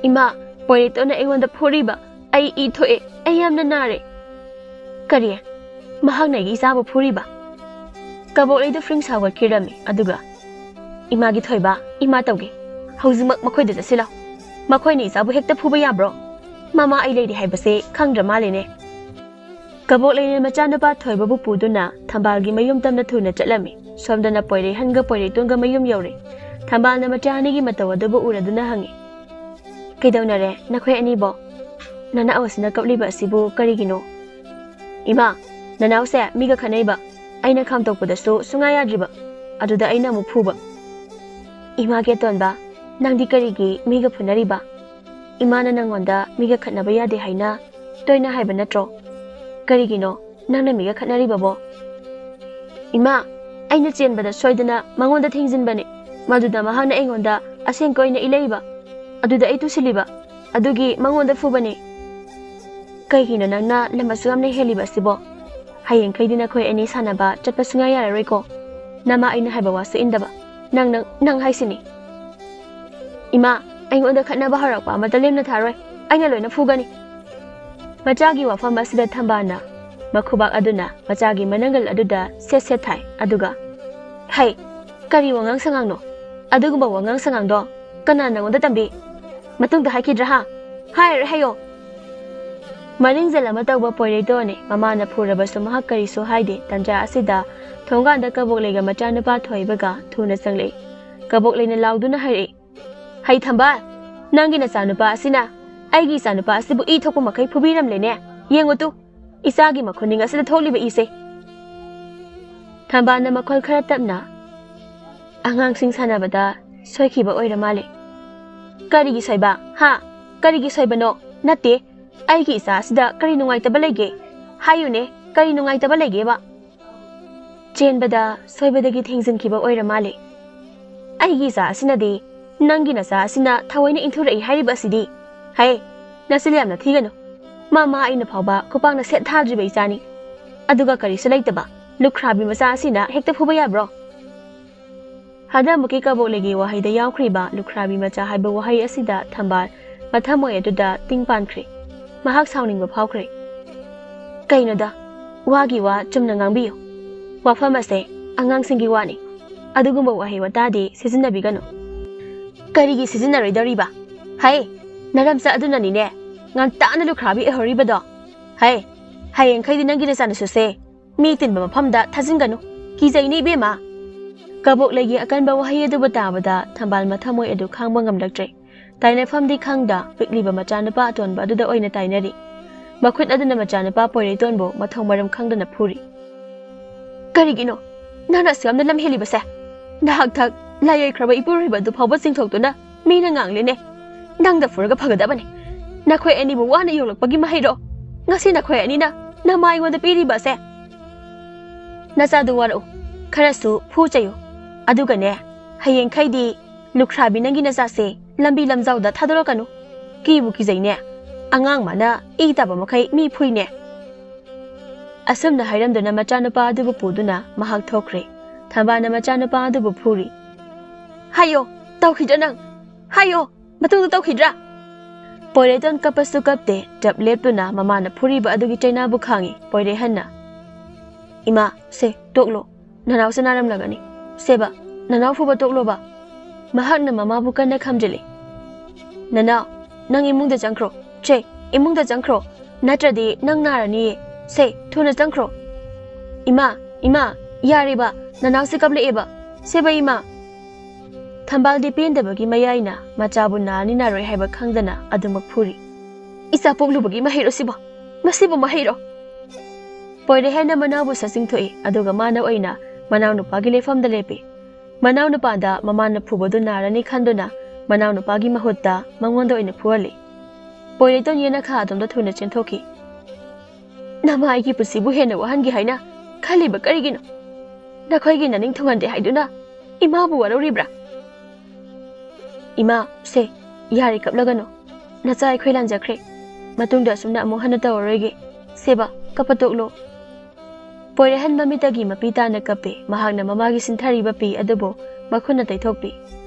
"ꯏꯃꯥ, ꯄꯣꯏꯔꯩꯇꯣꯟꯅ ꯑꯩꯉꯣꯟꯗ ꯐꯨꯔꯤꯕ. ꯑꯩ ꯏ ꯊꯣꯛꯑꯦ. ꯑꯩ ꯌꯥꯝꯅ ꯅꯥꯔꯦ." "ꯀꯔꯤ? ꯃꯍꯥꯛꯅ ꯑꯩꯒꯤ ꯏꯆꯥꯕꯨ ꯐꯨꯔꯤꯕ?" ꯀꯕꯣꯛꯂꯩꯗꯨ ꯐ꯭ꯔꯤꯡ ꯁꯥꯎꯒꯠꯈꯤꯔꯝꯃꯤ. ꯑꯗꯨꯒ, "ꯏꯃꯥꯒꯤ ꯊꯣꯏꯕ, ꯏꯃꯥ ꯇꯧꯒꯦ. ꯍꯧꯖꯤꯛꯃꯛ ꯃꯈꯣꯏꯗ ꯆꯠꯁꯤ ꯂꯥꯎ. ꯃꯈꯣꯏꯅ ꯏꯆꯥꯕꯨ ꯍꯦꯛꯇ ꯐꯨꯕ ꯌꯥꯕ꯭ꯔꯣ? ꯃꯃꯥ ꯑꯩ ꯂꯩꯔꯤ ꯍꯥꯏꯕꯁꯦ ꯈꯪꯗ꯭ꯔ ꯃꯥꯜꯂꯦꯅꯦ." ꯀꯕꯣꯛꯂꯩꯅ ꯃꯆꯥꯅꯨꯄꯥ ꯊꯣꯏꯕꯕꯨ ꯄꯨꯗꯨꯅ ꯊꯝꯕꯥꯜꯒꯤ ꯃꯌꯨꯝ ꯇꯝꯅ ꯊꯨꯅ ꯆꯠꯂꯝꯃꯤ. ꯁꯣꯝꯗꯅ ꯄꯣꯏꯔꯩꯍꯟꯒ ꯄꯣꯏꯔꯩꯇꯣꯟꯒ ꯃꯌꯨꯝ ꯌꯧꯔꯦ. ꯊꯝꯕꯥꯜꯅ ꯃꯆꯥ ꯑꯅꯤꯒꯤ ꯃꯇꯧ ꯑꯗꯨꯕꯨ ꯎꯔꯗꯨꯅ ꯍꯪꯉꯤ. "ꯀꯩꯗꯧꯅꯔꯦ ꯅꯈꯣꯏ ꯑꯅꯤꯕꯣ? ꯅꯅꯥꯎ ꯑꯁꯤꯅ ꯀꯞꯂꯤꯕ ꯑꯁꯤꯕꯨ ꯀꯔꯤꯒꯤꯅꯣ?" "ꯏꯃꯥ, ꯅꯅꯥꯎꯁꯦ ꯃꯤꯒ ꯈꯠꯅꯩꯕ. ꯑꯩꯅ ꯈꯥꯝꯇꯣꯛꯄꯗꯁꯨ ꯁꯨꯡꯌꯥ ꯌꯥꯗ꯭ꯔꯤꯕ. ꯑꯗꯨꯗ ꯑꯩꯅ ꯑꯃꯨꯛ ꯐꯨꯕ." "ꯏꯃꯥꯒꯤ ꯑꯇꯣꯟꯕ, ꯅꯪꯗꯤ ꯀꯔꯤꯒꯤ ꯃꯤꯒ ꯐꯨꯅꯔꯤꯕ? ꯏꯃꯥꯅ ꯅꯪꯉꯣꯟꯗ ꯃꯤꯒ ꯈꯠꯅꯕ ꯌꯥꯗꯦ ꯍꯥꯏꯅ ꯇꯣꯏꯅ ꯍꯥꯏꯕ ꯅꯠꯇ꯭ꯔꯣ? ꯀꯔꯤꯒꯤꯅꯣ ꯅꯪꯅ ꯃꯤꯒ ꯈꯠꯅꯔꯤꯕꯕꯣ?" "ꯏꯃꯥ, ꯑꯩꯅ ꯆꯦꯟꯕꯗ ꯁꯣꯏꯗꯅ ꯃꯉꯣꯟꯗ ꯊꯦꯡꯖꯤꯟꯕꯅꯦ. ꯃꯗꯨꯗ ꯃꯍꯥꯛꯅ ꯑꯩꯉꯣꯟꯗ ꯑꯁꯦꯡꯀ ꯑꯣꯏꯅ ꯏꯜꯂꯛꯏꯕ. ꯑꯗꯨꯗ ꯑꯩ ꯇꯨꯁꯤꯜꯂꯤꯕ. ꯑꯗꯨꯒꯤ ꯃꯉꯣꯟꯗ ꯐꯨꯕꯅꯦ." "ꯀꯩꯒꯤꯅꯣ ꯅꯪꯅ ꯂꯝ ꯑꯁꯨꯛ ꯌꯥꯝꯅ ꯍꯦꯜꯂꯤꯕ ꯑꯁꯤꯕꯣ? ꯍꯌꯦꯡꯈꯩꯗꯤ ꯅꯈꯣꯏ ꯑꯅꯤ ꯁꯥꯟꯅꯕ ꯆꯠꯄ ꯁꯨꯡꯌꯥ ꯌꯥꯔꯔꯣꯏꯀꯣ. ꯅꯃꯥ ꯑꯩꯅ ꯍꯥꯏꯕ ꯋꯥꯁꯨ ꯏꯟꯗꯕ. ꯅꯪ ꯍꯥꯏꯁꯤꯅꯤ." "ꯏꯃꯥ, ꯑꯩꯉꯣꯟꯗ ꯈꯠꯅꯕ ꯍꯧꯔꯛꯄ ꯑꯃꯠꯇ ꯂꯦꯝꯅ ꯊꯥꯔꯣꯏ. ꯑꯩꯅ ꯂꯣꯏꯅ ꯐꯨꯒꯅꯤ." ꯃꯆꯥꯒꯤ ꯋꯥꯐꯝ ꯑꯁꯤꯗ ꯊꯝꯕꯥꯜꯅ ꯃꯈꯨꯕꯥꯛ ꯑꯗꯨꯅ ꯃꯆꯥꯒꯤ ꯃꯅꯪꯒꯜ ꯑꯗꯨꯗ ꯁꯦꯠ ꯁꯦꯠ ꯊꯥꯏ. ꯑꯗꯨꯒ, "ꯍꯩ, ꯀꯔꯤ ꯋꯥꯉꯥꯡ ꯁꯉꯥꯡꯅꯣ? ꯑꯗꯨꯒꯨꯝꯕ ꯋꯥꯉꯥꯡ ꯁꯉꯥꯡꯗꯣ ꯀꯅꯥ ꯅꯪꯉꯣꯟꯗ ꯇꯝꯕꯤ? ꯃꯇꯨꯡꯗ ꯍꯥꯏꯈꯤꯗ꯭ꯔꯥ ꯍꯥ? ꯍꯥꯏꯔꯔꯣꯏ ꯍꯥꯏꯌꯣ." ꯃꯔꯤꯡꯖꯦꯜ ꯑꯃ ꯇꯧꯕ ꯄꯣꯏꯔꯩꯇꯣꯟꯅꯤ. ꯃꯃꯥꯅ ꯐꯨꯔꯕꯁꯨ ꯃꯍꯥꯛ ꯀꯔꯤꯁꯨ ꯍꯥꯏꯗꯦ. ꯇꯟꯖꯥ ꯑꯁꯤꯗ ꯊꯣꯡꯒꯥꯟꯗ ꯀꯕꯣꯛꯂꯩꯒ ꯃꯆꯥꯅꯨꯄꯥ ꯊꯣꯏꯕꯒ ꯊꯨꯅ ꯆꯪꯂꯛꯏ. ꯀꯕꯣꯛꯂꯩꯅ ꯂꯥꯎꯗꯨꯅ ꯍꯥꯏꯔꯛꯏ. "ꯍꯩ ꯊꯝꯕꯥꯜ, ꯅꯪꯒꯤ ꯅꯆꯥꯅꯨꯄꯥ ꯑꯁꯤꯅ ꯑꯩꯒꯤ ꯏꯆꯥꯅꯨꯄꯥ ꯑꯁꯤꯕꯨ ꯏ ꯊꯣꯛꯄ ꯃꯈꯩ ꯐꯨꯕꯤꯔꯝꯂꯦꯅꯦ. ꯌꯦꯡꯉꯨ ꯇꯨ, ꯏꯆꯥꯒꯤ ꯃꯈꯨꯅꯤꯡ ꯑꯁꯤꯗ ꯊꯣꯛꯂꯤꯕ ꯏꯁꯦ." ꯊꯝꯕꯥꯜꯅ ꯃꯈꯣꯜ ꯈꯔ ꯇꯞꯅ, "ꯑꯉꯥꯡꯁꯤꯡ ꯁꯥꯟꯅꯕꯗ ꯁꯣꯏꯈꯤꯕ ꯑꯣꯏꯔ ꯃꯥꯜꯂꯦ." "ꯀꯔꯤꯒꯤ ꯁꯣꯏꯕ? ꯍꯥ? ꯀꯔꯤꯒꯤ ꯁꯣꯏꯕꯅꯣ? ꯅꯠꯇꯦ, ꯑꯩꯒꯤ ꯏꯆꯥ ꯑꯁꯤꯗ ꯀꯔꯤ ꯅꯨꯡꯉꯥꯏꯇꯕ ꯂꯩꯒꯦ? ꯍꯥꯏꯌꯨꯅꯦ, ꯀꯔꯤ ꯅꯨꯡꯉꯥꯏꯇꯕ ꯂꯩꯒꯦꯕ?" "ꯆꯦꯟꯕꯗ ꯁꯣꯏꯕꯗꯒꯤ ꯊꯦꯡꯖꯤꯟꯈꯤꯕ ꯑꯣꯏꯔ ꯃꯥꯜꯂꯦ." "ꯑꯩꯒꯤ ꯏꯆꯥ ꯑꯁꯤꯅꯗꯤ ꯅꯪꯒꯤ ꯅꯆꯥ ꯑꯁꯤꯅ ꯊꯑꯣꯏꯅ ꯏꯟꯊꯨꯔꯛꯏ ꯍꯥꯏꯔꯤꯕ ꯑꯁꯤꯗꯤ? ꯍꯩ, ꯅꯆꯤꯜ ꯌꯥꯝꯅ ꯊꯤꯒꯅꯨ. ꯃꯃꯥ ꯑꯩꯅ ꯐꯥꯎꯕ ꯈꯨꯄꯥꯛꯅ ꯁꯦꯠ ꯊꯥꯗ꯭ꯔꯤꯕ ꯏꯆꯥꯅꯤ. ꯑꯗꯨꯒ ꯀꯔꯤꯁꯨ ꯂꯩꯇꯕ ꯂꯨꯈ꯭ꯔꯥꯕꯤ ꯃꯆꯥ ꯑꯁꯤꯅ ꯍꯦꯛꯇ ꯐꯨꯕ ꯌꯥꯕ꯭ꯔꯣ?" ꯍꯥꯟꯅꯃꯨꯛꯀꯤ ꯀꯕꯣꯛꯂꯩꯒꯤ ꯋꯥꯍꯩꯗ ꯌꯥꯎꯈ꯭ꯔꯤꯕ ꯂꯨꯈ꯭ꯔꯥꯕꯤ ꯃꯆꯥ ꯍꯥꯏꯕ ꯋꯥꯍꯩ ꯑꯁꯤꯗ ꯊꯝꯕꯥꯜ ꯃꯊꯃꯣꯏ ꯑꯗꯨꯗ ꯇꯤꯡ ꯄꯥꯟꯈ꯭ꯔꯦ꯫ ꯃꯍꯥꯛ ꯁꯥꯎꯅꯤꯡꯕ ꯐꯥꯎꯈ꯭ꯔꯦ꯫ ꯀꯩꯅꯣꯗ ꯋꯥꯒꯤ ꯋꯥ ꯆꯨꯝꯅ ꯉꯥꯡꯕꯤꯌꯨ꯫ ꯋꯥꯐꯝ ꯑꯁꯦ ꯑꯉꯥꯡꯁꯤꯡꯒꯤ ꯋꯥꯅꯤ꯫ ꯑꯗꯨꯒꯨꯝꯕ ꯋꯥꯍꯩ ꯋꯥꯇꯥꯗꯤ ꯁꯤꯖꯤꯟꯅꯕꯤꯒꯅꯨ꯫ ꯀꯔꯤꯒꯤ ꯁꯤꯖꯤꯟꯅꯔꯣꯏꯗꯧꯔꯤꯕ? ꯍꯩ, ꯅꯔꯝꯆ ꯑꯗꯨꯅꯅꯤꯅꯦ ꯉꯟꯇꯥꯅ ꯂꯨꯈ꯭ꯔꯥꯕꯤ ꯑꯣꯏꯍꯧꯔꯤꯕꯗꯣ꯫ ꯍꯩ, ꯍꯌꯦꯡꯈꯩꯗꯤ ꯅꯪꯒꯤ ꯅꯆꯥꯅꯁꯨꯁꯦ ꯃꯤ ꯇꯤꯟꯕ ꯃꯐꯝꯗ ꯊꯥꯖꯤꯟꯒꯅꯨ꯫ ꯀꯤꯖꯩꯅꯦ ꯏꯕꯦꯝꯃ꯫ ꯀꯕꯣꯛꯂꯩꯒꯤ ꯑꯀꯟꯕ ꯋꯥꯍꯩ ꯑꯗꯨꯕꯨ ꯇꯥꯕꯗ ꯊꯝꯕꯥꯜ ꯃꯊꯃꯣꯏ ꯑꯗꯨ ꯈꯥꯡꯕ ꯉꯝꯂꯛꯇ꯭ꯔꯦ꯫ ꯇꯥꯏꯅꯐꯝꯗꯤ ꯈꯪꯗ ꯄꯤꯛꯂꯤꯕ ꯃꯆꯥꯅꯨꯄꯥ ꯑꯇꯣꯟꯕ ꯑꯗꯨꯗ ꯑꯣꯏꯅ ꯇꯥꯏꯅꯔꯤ꯫ ꯃꯈꯨꯠ ꯑꯗꯨꯅ ꯃꯆꯥꯅꯨꯄꯥ ꯄꯣꯏꯔꯩꯇꯣꯟꯕꯨ ꯃꯊꯧ ꯃꯔꯝ ꯈꯪꯗꯅ ꯐꯨꯔꯤ꯫ ꯀꯔꯤꯒꯤꯅꯣ ꯅꯪꯅ ꯑꯁꯨꯌꯥꯝꯅ ꯂꯝ ꯍꯦꯜꯂꯤꯕꯁꯦ? ꯅꯍꯥꯛꯊꯛ ꯂꯥꯏꯌꯩꯈ꯭ꯔꯕ ꯏꯄꯨꯔꯣꯏꯕ ꯑꯗꯨ ꯐꯥꯎꯕ ꯆꯤꯡꯊꯣꯛꯇꯨꯅ ꯃꯤꯅ ꯉꯥꯡꯂꯦꯅꯦ꯫ ꯅꯪꯗ ꯐꯨꯔꯒ ꯐꯒꯗꯕꯅꯤ꯫ ꯅꯈꯣꯏ ꯑꯅꯤꯕꯨ ꯋꯥꯅ ꯌꯣꯛꯂꯛꯄꯒꯤ ꯃꯍꯩꯔꯣ ꯉꯁꯤ ꯅꯈꯣꯏ ꯑꯅꯤꯅ ꯅꯃꯥ ꯑꯩꯉꯣꯟꯗ ꯄꯤꯔꯤꯕ ꯑꯁꯦ? ꯅꯆꯥꯗꯨ ꯋꯥꯔꯛꯎ, ꯈꯔꯁꯨ ꯐꯨ ꯆꯩꯌꯨ꯫ ꯑꯗꯨꯒꯅꯦ ꯍꯌꯦꯡꯈꯩꯗꯤ ꯂꯨꯈ꯭ꯔꯥꯕꯤ ꯅꯪꯒꯤ ꯅꯆꯥꯁꯦ ꯂꯝꯕꯤ ꯂꯝꯖꯥꯎꯗ ꯊꯥꯗꯣꯔꯛꯀꯅꯨ꯫ ꯀꯤꯕꯨ ꯀꯤꯖꯩꯅꯦ꯫ ꯑꯉꯥꯡ ꯃꯥꯅ ꯏ ꯇꯥꯕ ꯃꯈꯩ ꯃꯤ ꯐꯨꯏꯅꯦ꯫ ꯑꯁꯨꯝꯅ ꯍꯥꯏꯔꯝꯗꯨꯅ ꯃꯆꯥꯅꯨꯄꯥ ꯑꯗꯨꯕꯨ ꯄꯨꯗꯨꯅ ꯃꯍꯥꯛ ꯊꯣꯛꯈ꯭ꯔꯦ꯫ ꯊꯝꯕꯥꯜꯅ ꯃꯆꯥꯅꯨꯄꯥ ꯑꯗꯨꯕꯨ ꯐꯨꯔꯤ꯫ ꯍꯥꯏꯌꯣ, ꯇꯧꯈꯤꯗ꯭ꯔꯥ ꯅꯪ? ꯍꯥꯏꯌꯣ, ꯃꯇꯨꯡꯗ ꯇꯧꯈꯤꯗ꯭ꯔꯥ? ꯄꯣꯏꯔꯩꯇꯣꯟ ꯀꯞꯄꯁꯨ ꯀꯞꯇꯦ, ꯆꯞ ꯂꯦꯞꯇꯨꯅ ꯃꯃꯥꯅ ꯐꯨꯔꯤꯕ ꯑꯗꯨꯒꯤ ꯆꯩꯅꯥꯕꯨ ꯈꯥꯡꯉꯤ ꯄꯣꯏꯔꯩꯍꯟꯅ꯫ ꯏꯃꯥ, ꯁꯦ ꯇꯣꯛꯂꯣ, ꯅꯅꯥꯎꯁꯦ ꯅꯥꯔꯝꯂꯒꯅꯤ꯫ ꯁꯦꯕ, ꯅꯅꯥꯎ ꯐꯨꯕ ꯇꯣꯛꯂꯣꯕ꯫ ꯃꯍꯥꯛꯅ ꯃꯃꯥꯕꯨ ꯀꯟꯅ ꯈꯝꯖꯤꯜꯂꯤ꯫ ꯅꯅꯥꯎ, ꯅꯪ ꯏꯃꯨꯡꯗ ꯆꯪꯈ꯭ꯔꯣ꯫ ꯁꯦ, ꯏꯃꯨꯡꯗ ꯆꯪꯈ꯭ꯔꯣ, ꯅꯠꯇ꯭ꯔꯗꯤ ꯅꯪ ꯅꯥꯔꯅꯤꯌꯦ꯫ ꯁꯦ, ꯊꯨꯅ ꯆꯪꯈ꯭ꯔꯣ꯫ ꯏꯃꯥ, ꯏꯃꯥ, ꯌꯥꯔꯦꯕ, ꯅꯅꯥꯎꯁꯦ ꯀꯞꯂꯛꯑꯦꯕ꯫ ꯁꯦꯕ ꯏꯃꯥ꯫ ꯊꯝꯕꯥꯜꯗꯤ ꯄꯦꯟꯗꯕꯒꯤ ꯃꯌꯥꯏꯅ ꯃꯆꯥꯕꯨ ꯅꯥꯅꯤ ꯅꯥꯔꯣꯏ ꯍꯥꯏꯕ ꯈꯪꯗꯅ ꯑꯗꯨꯃꯛ ꯐꯨꯔꯤ꯫ ꯏꯆꯥ ꯄꯣꯛꯂꯨꯕꯒꯤ ꯃꯍꯩꯔꯣ ꯁꯤꯕꯣ? ꯃꯁꯤꯕꯨ ꯃꯍꯩꯔꯣ? ꯄꯣꯏꯔꯩꯍꯟꯅ ꯃꯅꯥꯎꯕꯨ ꯁꯠꯆꯤꯡꯊꯣꯛꯏ, ꯑꯗꯨꯒ ꯃꯥꯅ ꯑꯣꯏꯅ ꯃꯅꯥꯎꯅꯨꯄꯥꯒꯤ ꯂꯩꯐꯝꯗ ꯂꯦꯞꯄꯤ꯫ ꯃꯅꯥꯎꯅꯨꯄꯥꯗ ꯃꯃꯥꯅ ꯐꯨꯕꯗꯨ ꯅꯥꯔꯅꯤ ꯈꯟꯗꯨꯅ ꯃꯅꯥꯎꯅꯨꯄꯥꯒꯤ ꯃꯍꯨꯠꯇ ꯃꯉꯣꯟꯗ ꯑꯣꯏꯅ ꯐꯨꯍꯜꯂꯤ꯫ ꯄꯣꯏꯔꯩꯇꯣꯟ ꯌꯦꯅꯈꯥ ꯑꯗꯣꯝꯗ ꯊꯨꯅ ꯆꯦꯟꯊꯣꯛꯈꯤ꯫ ꯅꯃꯥ ꯑꯩꯒꯤ ꯄꯨꯟꯁꯤꯕꯨ ꯍꯦꯟꯅ ꯋꯥꯍꯟꯒꯦ ꯍꯥꯏꯅ ꯈꯜꯂꯤꯕ ꯀꯔꯤꯒꯤꯅꯣ? ꯅꯈꯣꯏꯒꯤ ꯅꯅꯤꯡ ꯊꯨꯡꯍꯟꯗꯦ ꯍꯥꯏꯗꯨꯅ ꯏꯃꯥꯕꯨ ꯋꯥꯔꯧꯔꯤꯕ꯭ꯔꯥ? ꯏꯃꯥ, ꯁꯦ, ꯌꯥꯔꯦ ꯀꯞꯂꯒꯅꯨ꯫ ꯅꯆꯥ ꯑꯩꯈꯣꯏ ꯂꯥꯟꯖꯈ꯭ꯔꯦ꯫ ꯃꯇꯨꯡꯗ ꯑꯁꯨꯝꯅ ꯑꯃꯨꯛ ꯍꯟꯅ ꯇꯧꯔꯔꯣꯏꯒꯦ꯫ ꯁꯦꯕ, ꯀꯞꯄ ꯇꯣꯛꯂꯣ꯫ ꯄꯣꯏꯔꯩꯍꯟ ꯃꯃꯤꯠꯇꯒꯤ ꯃꯄꯤ ꯇꯥꯅ ꯀꯞꯄꯤ꯫ ꯃꯍꯥꯛꯅ ꯃꯃꯥꯒꯤ ꯁꯤꯟꯊꯔꯤꯕ ꯄꯤ ꯑꯗꯨꯕꯨ ꯃꯈꯨꯠꯅ ꯇꯩꯊꯣꯛꯄꯤ꯫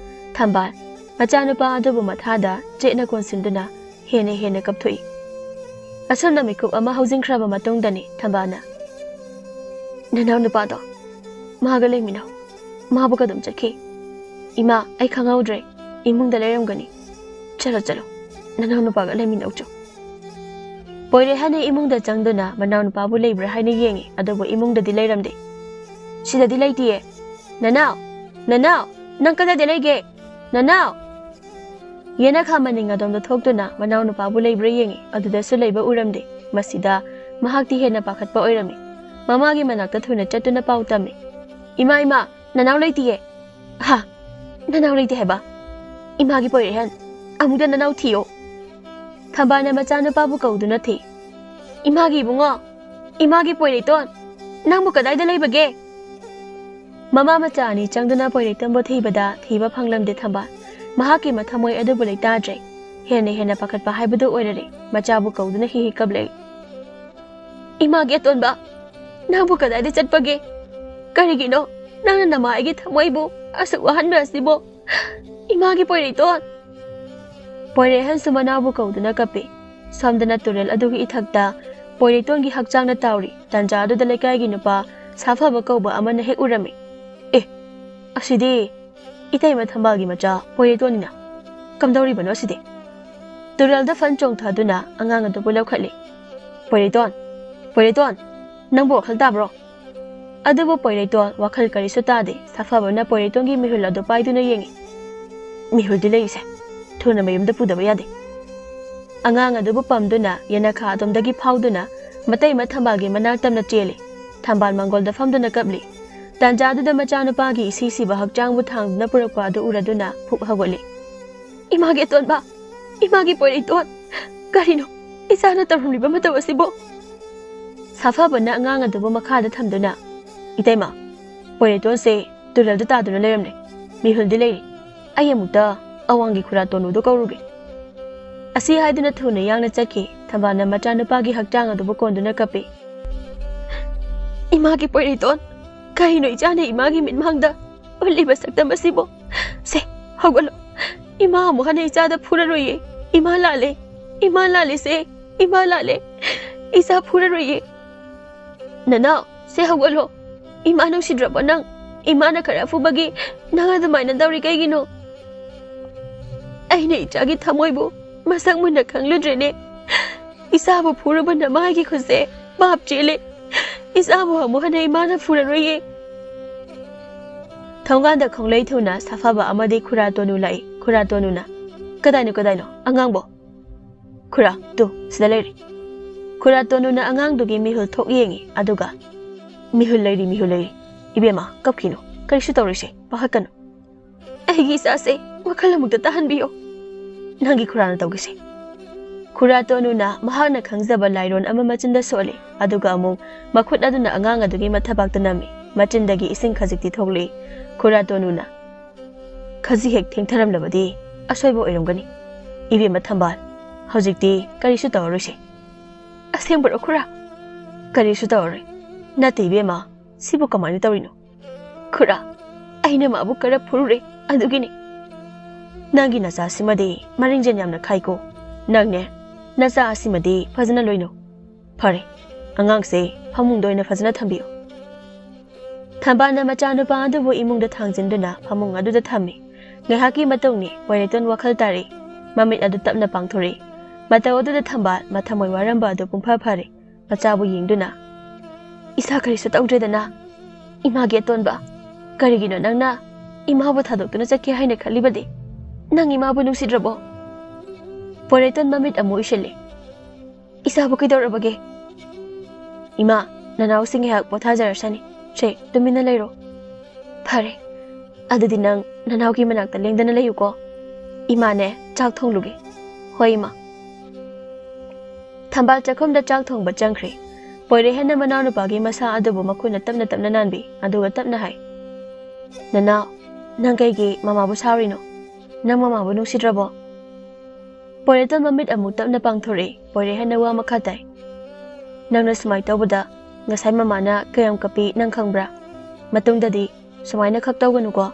ꯊꯝꯕꯥꯜ ꯃꯆꯥꯅꯨꯄꯥ ꯑꯗꯨꯕꯨ ꯃꯊꯥꯗ ꯆꯦꯠꯅ ꯀꯣꯟꯁꯤꯟꯗꯨꯅ ꯍꯦꯟꯅ ꯍꯦꯟꯅ ꯀꯞꯊꯣꯛꯏ꯫ ꯑꯁꯨꯝꯅ ꯃꯤꯀꯨꯞ ꯑꯃ ꯍꯧꯖꯤꯟꯈ꯭ꯔꯕ ꯃꯇꯨꯡꯗꯅꯤ ꯊꯝꯕꯥꯜꯅ, ꯅꯅꯥꯎ ꯅꯨꯄꯥꯗꯣ ꯃꯥꯒ ꯂꯩꯃꯤꯟꯅꯧ, ꯃꯥꯕꯨ ꯀꯗꯨꯝ ꯆꯠꯈꯤ꯫ ꯏꯃꯥ, ꯑꯩ ꯈꯪꯍꯧꯗ꯭ꯔꯦ, ꯏꯃꯨꯡꯗ ꯂꯩꯔꯝꯒꯅꯤ꯫ ꯆꯠꯂꯣ ꯆꯠꯂꯣ, ꯅꯅꯥꯎ ꯅꯨꯄꯥꯒ ꯂꯩꯃꯤꯟꯅꯧ ꯆꯣ꯫ ꯄꯣꯏꯔꯩꯍꯟꯅ ꯏꯃꯨꯡꯗ ꯆꯪꯗꯨꯅ ꯃꯅꯥꯎꯅꯨꯄꯥꯕꯨ ꯂꯩꯕ꯭ꯔꯥ ꯍꯥꯏꯅ ꯌꯦꯡꯉꯤ, ꯑꯗꯨꯕꯨ ꯏꯃꯨꯡꯗꯗꯤ ꯂꯩꯔꯝꯗꯦ꯫ ꯁꯤꯗꯗꯤ ꯂꯩꯇꯤꯌꯦ꯫ ꯅꯅꯥꯎ, ꯅꯅꯥꯎ, ꯅꯪ ꯀꯗꯥꯏꯗ ꯂꯩꯒꯦ? ꯅꯅꯥꯎ! ꯌꯦꯅꯈꯥ ꯃꯅꯤꯡ ꯑꯗꯣꯝꯗ ꯊꯣꯛꯇꯨꯅ ꯃꯅꯥꯎꯅꯨꯄꯥꯕꯨ ꯂꯩꯕ꯭ꯔꯥ ꯌꯦꯡꯉꯤ, ꯑꯗꯨꯗꯁꯨ ꯂꯩꯕ ꯎꯔꯝꯗꯦ꯫ ꯃꯁꯤꯗ ꯃꯍꯥꯛꯇꯤ ꯍꯦꯟꯅ ꯄꯥꯈꯠꯄ ꯑꯣꯏꯔꯝꯃꯤ꯫ ꯃꯃꯥꯒꯤ ꯃꯅꯥꯛꯇ ꯊꯨꯅ ꯆꯠꯇꯨꯅ ꯄꯥꯎ ꯇꯝꯃꯤ꯫ ꯏꯃꯥ, ꯏꯃꯥ, ꯅꯅꯥꯎ ꯂꯩꯇꯤꯌꯦ꯫ ꯍꯥ, ꯅꯅꯥꯎ ꯂꯩꯇꯦ ꯍꯥꯏꯕ? ꯏꯃꯥꯒꯤ ꯄꯣꯏꯔꯩꯍꯟ, ꯑꯃꯨꯛꯇ ꯅꯅꯥꯎ ꯊꯤꯌꯣ꯫ ꯊꯝꯕꯥꯜꯅ ꯃꯆꯥꯅꯨꯄꯥꯕꯨ ꯀꯧꯗꯨꯅ ꯊꯤ꯫ ꯏꯃꯥꯒꯤ ꯏꯕꯨꯡꯉꯣ, ꯏꯃꯥꯒꯤ ꯄꯣꯏꯔꯩꯇꯣꯟ, ꯅꯪꯕꯨ ꯀꯗꯥꯏꯗ ꯂꯩꯕꯒꯦ? ꯃꯃꯥ ꯃꯆꯥ ꯑꯅꯤ ꯆꯪꯗꯨꯅ ꯄꯣꯏꯔꯩꯇꯣꯟꯕꯨ ꯊꯤꯕꯗ ꯊꯤꯕ ꯐꯪꯂꯝꯗꯦ ꯊꯝꯕꯥꯜ꯫ ꯃꯍꯥꯛꯀꯤ ꯃꯊꯃꯣꯏ ꯑꯗꯨꯕꯨ ꯂꯩꯇꯥꯗ꯭ꯔꯦ꯫ ꯍꯦꯟꯅ ꯍꯦꯟꯅ ꯄꯥꯈꯠꯄ ꯍꯥꯏꯕꯗꯨ ꯑꯣꯏꯔꯔꯦ꯫ ꯃꯆꯥꯕꯨ ꯀꯧꯗꯨꯅ ꯍꯤ ꯍꯤ ꯀꯞꯂꯛꯏ꯫ ꯏꯃꯥꯒꯤ ꯑꯇꯣꯟꯕ, ꯅꯪꯕꯨ ꯀꯗꯥꯏꯗ ꯆꯠꯄꯒꯦ? ꯀꯔꯤꯒꯤꯅꯣ ꯅꯪꯅ ꯅꯃꯥ ꯑꯩꯒꯤ ꯊꯃꯣꯏꯕꯨ ꯑꯁꯨꯛ ꯋꯥꯍꯟꯕ ꯑꯁꯤꯕꯣ? ꯏꯃꯥꯒꯤ ꯄꯣꯏꯔꯩꯇꯣꯟ! ꯄꯣꯏꯔꯩꯍꯟꯁꯨ ꯃꯅꯥꯎꯕꯨ ꯀꯧꯗꯨꯅ ꯀꯞꯄꯤ꯫ ꯁꯣꯝꯗꯅ ꯇꯨꯔꯦꯜ ꯑꯗꯨꯒꯤ ꯏꯊꯛꯇ ꯄꯣꯏꯔꯩꯇꯣꯟꯒꯤ ꯍꯛꯆꯥꯡꯅ ꯇꯥꯎꯔꯤ꯫ ꯇꯟꯖꯥ ꯑꯗꯨꯗ ꯂꯩꯀꯥꯏꯒꯤ ꯅꯨꯄꯥ ꯁꯥꯐꯕ ꯀꯧꯕ ꯑꯃꯅ ꯍꯦꯛ ꯎꯔꯝꯃꯤ꯫ ꯑꯦ, ꯑꯁꯤꯗꯤ ꯏꯇꯩꯃ ꯊꯝꯕꯥꯜꯒꯤ ꯃꯆꯥ ꯄꯣꯏꯔꯩꯇꯣꯟꯅꯤꯅ꯫ ꯀꯝꯗꯧꯔꯤꯕꯅꯣ ꯑꯁꯤꯗꯤ? ꯇꯨꯔꯦꯜꯗ ꯐꯟ ꯆꯣꯡꯊꯗꯨꯅ ꯑꯉꯥꯡ ꯑꯗꯨꯕꯨ ꯂꯧꯈꯠꯂꯤ꯫ ꯄꯣꯏꯔꯩꯇꯣꯟ, ꯄꯣꯏꯔꯩꯇꯣꯟ, ꯅꯪꯕꯨ ꯋꯥꯈꯜ ꯇꯥꯕ꯭ꯔꯣ? ꯑꯗꯨꯕꯨ ꯄꯣꯏꯔꯩꯇꯣꯟ ꯋꯥꯈꯜ ꯀꯔꯤꯁꯨ ꯇꯥꯗꯦ꯫ ꯁꯥꯐꯕꯅ ꯄꯣꯏꯔꯩꯇꯣꯟꯒꯤ ꯃꯤꯍꯨꯜ ꯑꯗꯨ ꯄꯥꯏꯗꯨꯅ ꯌꯦꯡꯉꯤ꯫ ꯃꯤꯍꯨꯜꯗꯤ ꯂꯩꯔꯤꯁꯦ, ꯊꯨꯅ ꯃꯌꯨꯝꯗ ꯄꯨꯗꯕ ꯌꯥꯗꯦ꯫ ꯑꯉꯥꯡ ꯑꯗꯨꯕꯨ ꯄꯝꯗꯨꯅ ꯌꯦꯅꯈꯥ ꯑꯗꯣꯝꯗꯒꯤ ꯐꯥꯎꯗꯨꯅ ꯃꯇꯩꯃ ꯊꯝꯕꯥꯜꯒꯤ ꯃꯅꯥꯛ ꯇꯝꯅ ꯆꯦꯜꯂꯤ꯫ ꯊꯝꯕꯥꯜ ꯃꯪꯒꯣꯜꯗ ꯐꯝꯗꯨꯅ ꯀꯞꯂꯤ꯫ ꯇꯟꯖꯥꯗꯨꯗ ꯃꯆꯥꯅꯨꯄꯥꯒꯤ ꯏꯁꯤ ꯁꯤꯕ ꯍꯛꯆꯥꯡꯕꯨ ꯊꯥꯡꯗꯨꯅ ꯄꯨꯔꯛꯄ ꯑꯗꯨ ꯎꯔꯗꯨꯅ ꯐꯨꯛ ꯍꯧꯒꯠꯂꯤ꯫ ꯏꯃꯥꯒꯤ ꯑꯇꯣꯟꯕ, ꯏꯃꯥꯒꯤ ꯄꯣꯏꯔꯩꯇꯣꯟ, ꯀꯔꯤꯅꯣ ꯏꯆꯥꯅ ꯇꯧꯔꯝꯂꯤꯕ ꯃꯇꯧ ꯑꯁꯤꯕꯨ? ꯁꯥꯐꯕꯅ ꯑꯉꯥꯡ ꯑꯗꯨꯕꯨ ꯃꯈꯥꯗ ꯊꯝꯗꯨꯅ, ꯏꯇꯩꯃ, ꯄꯣꯏꯔꯩꯇꯣꯟꯁꯦ ꯇꯨꯔꯦꯜꯗ ꯇꯥꯗꯨꯅ ꯂꯩꯔꯝꯂꯦ꯫ ꯃꯤꯍꯨꯜꯗꯤ ꯂꯩꯔꯤ꯫ ꯑꯩ ꯑꯃꯨꯛꯇ ꯑꯋꯥꯡꯒꯤ ꯈꯨꯔꯥ ꯇꯣꯅꯨꯗꯨ ꯀꯧꯔꯨꯒꯦ꯫ ꯑꯁꯤ ꯍꯥꯏꯗꯨꯅ ꯊꯨꯅ ꯌꯥꯡꯅ ꯆꯠꯈꯤ꯫ ꯊꯝꯕꯥꯜꯅ ꯃꯆꯥꯅꯨꯄꯥꯒꯤ ꯍꯛꯆꯥꯡ ꯑꯗꯨꯕꯨ ꯀꯣꯟꯗꯨꯅ ꯀꯞꯄꯤ꯫ ꯏꯃꯥꯒꯤ ꯄꯣꯏꯔꯩꯇꯣꯟ, ꯀꯔꯤꯅꯣ ꯏꯆꯥꯅ ꯏꯃꯥꯒꯤ ꯃꯤꯠꯃꯥꯡꯗ ulliba saktam asibo se hawalo ima amu hana ichada phuraroye ima lale se ima lale isa phuraroye nana se hawalo ima nang sidraba nang ima na khara fubagi nang adamaina dawri kaigino aine ichagi thamoibu masang munna khangludrene isabu phuraba na magi khuse bap chele isabu amu hana ima na phuraroye thongan da khonglei thuna safaba amadi khura tonu lai khura tonu na kadai no angang bo khura tu sidalei khura tonu na angang du gi mihul thok yengi aduga mihul leiri ibema kapkino karishu tawrise pahakano aigi sase wakhala mukta tahan biyo nangi khura na tawgise khura tonu na mahana khangjaba lairon ama machinda sole aduga amung makhut aduna angang adugi mathabak tanami machindagi ising khajikti thokli khura tonu na khaji hek thengtharam labadi asoibo oirongani ibema thambal hojikti karishu tawrise asengbro khura karishu tawre nati ibema sibu kamani tawrino khura aina mabu kara phurure adugini nangi nasa simadi maringjen yamna khaiko nangne nasa asimadi fazana loino phare angang se phamung doina fazana thambiyo thambana machanu pa adubu imung da thangjinduna phamung adu da thammi ngahaki matongni poireton wakhal tari mamit adu tapna pangthori mataw adu da thambal mathamoi waramba adu pungpha phare machabu yingduna isa karisu tawdredana image tonba karigino nangna imabu thadokuna chakhe haina khalibadi nang imabu nusidrabo poireton mamit amu ishele isabu kidorabage ima nanau singhe hak pothajarasani che tumina leiro phare adudi nang nanau ki manakta lengdana leyuko imane chak thongluge hoi ma thambal chakhom da chak thongba changkhre poire hena manau nu pagi masa adubu makuna tamna nanbi aduga tapna hai nanau nang kai gi mama bu sawrino nang mama bu nusidrabo poire ton mamit amu tapna pangthore poire hena wa makhatai nangna smai tawbada ngasai mama na kayam kapi nang khangbra matungdadi sumaina khak tawganu ko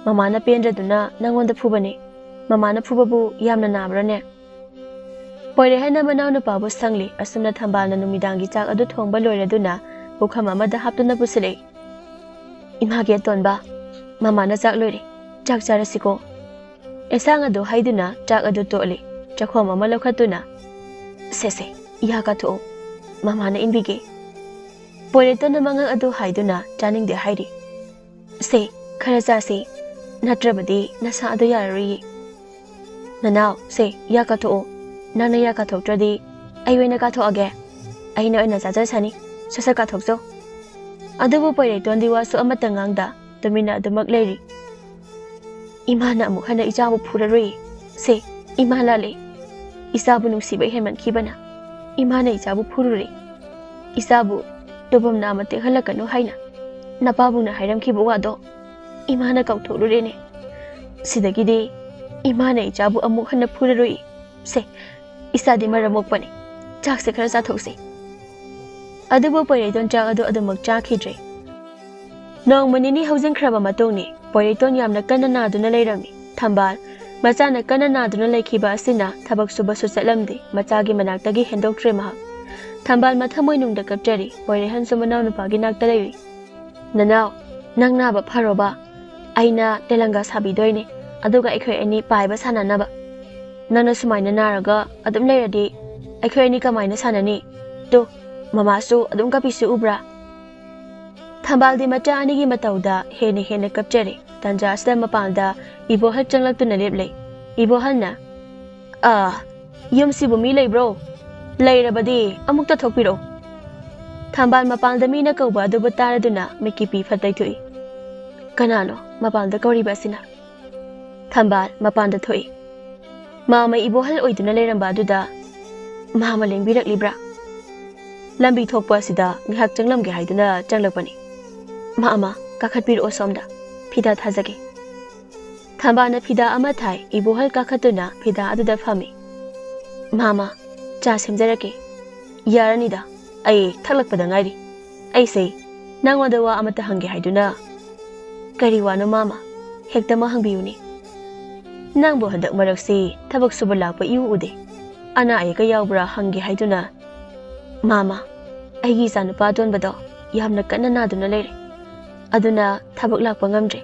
mama na pendraduna nangonda phubane mama na phubabu yamna nabrane poire hena manau na pabu sangli asumna thambal na numidangi chak adu thongba loiraduna bukham amada haptuna pusile image tonba mama na chak loire chak charasiko esang adu haiduna chak adu tole chakhom ama lokhatuna sese ya ka tho mama na inbige poire ton mangang adu haiduna chaning de hairi se khara cha se natrabadi nasa adu yarari nanau se ya ka tho nana ya ka thoktradi aiwena ka tho age aina oina chaja sani sasa ka thokjo adubu poire ton diwa su amatangang da tumina adumak leiri imana amu hana ijabu phuraroi se imala le isabu nusibai heman khibana imana ijabu phurure isabu dobam namate halakanu haina napabuna hairam khibu wado imana kautholurene sidagide imana ijabu amu hana phuraroi se isadi maramokpane chak se khara sa thokse adubu poireton chak adu adumak chakhidre nong manini housing khraba matongni poireton yamna kanana aduna leirami thambal machana kanana aduna lekhiba asina thabak suba su chatlamdi machagi manaktagi hendoktre ma thambal mathamoi nungda kapchari poire hansu manau nupagi nakta leiri nanau nangna ba pharoba aina telanga sabi doine aduga ikhoi ani paiba sananaba nana sumaina naraga adum leiradi ikhoi ani kamaina sanani to mama su adum kapisu ubra thambal di macha ani gi matauda hene kapchari tanja asda mapanda ibo hal changlak tu nalep lei ibo halna yum sibu mi lei bro leirabadi amukta thokpiro thambal mapalda mina kauba du bataraduna mekipi fatai thui kanano mapalda kauri basina thambal mapanda thui mama ibo hal oiduna leiramba duda mama lengbirak libra lambi thokpa sida ngihak changlam ge haiduna changlapani mama kakhatpiro somda phida thajage thambana phida ama thai ibo hal kakhatuna phida aduda phami mama cha semjarake yaranida ai thalakpada ngairi ai sei nangwada wa amata hange haiduna Kari wano mama, hekta mahangbiuni. Nangbo handak maraksi tabak suba lakpa iu ude. Ana ay kayaubra hanggi haiduna. Mama, aigi sana paton bado, yamna kana naduna lere. Aduna tabak lakpa ngamdre.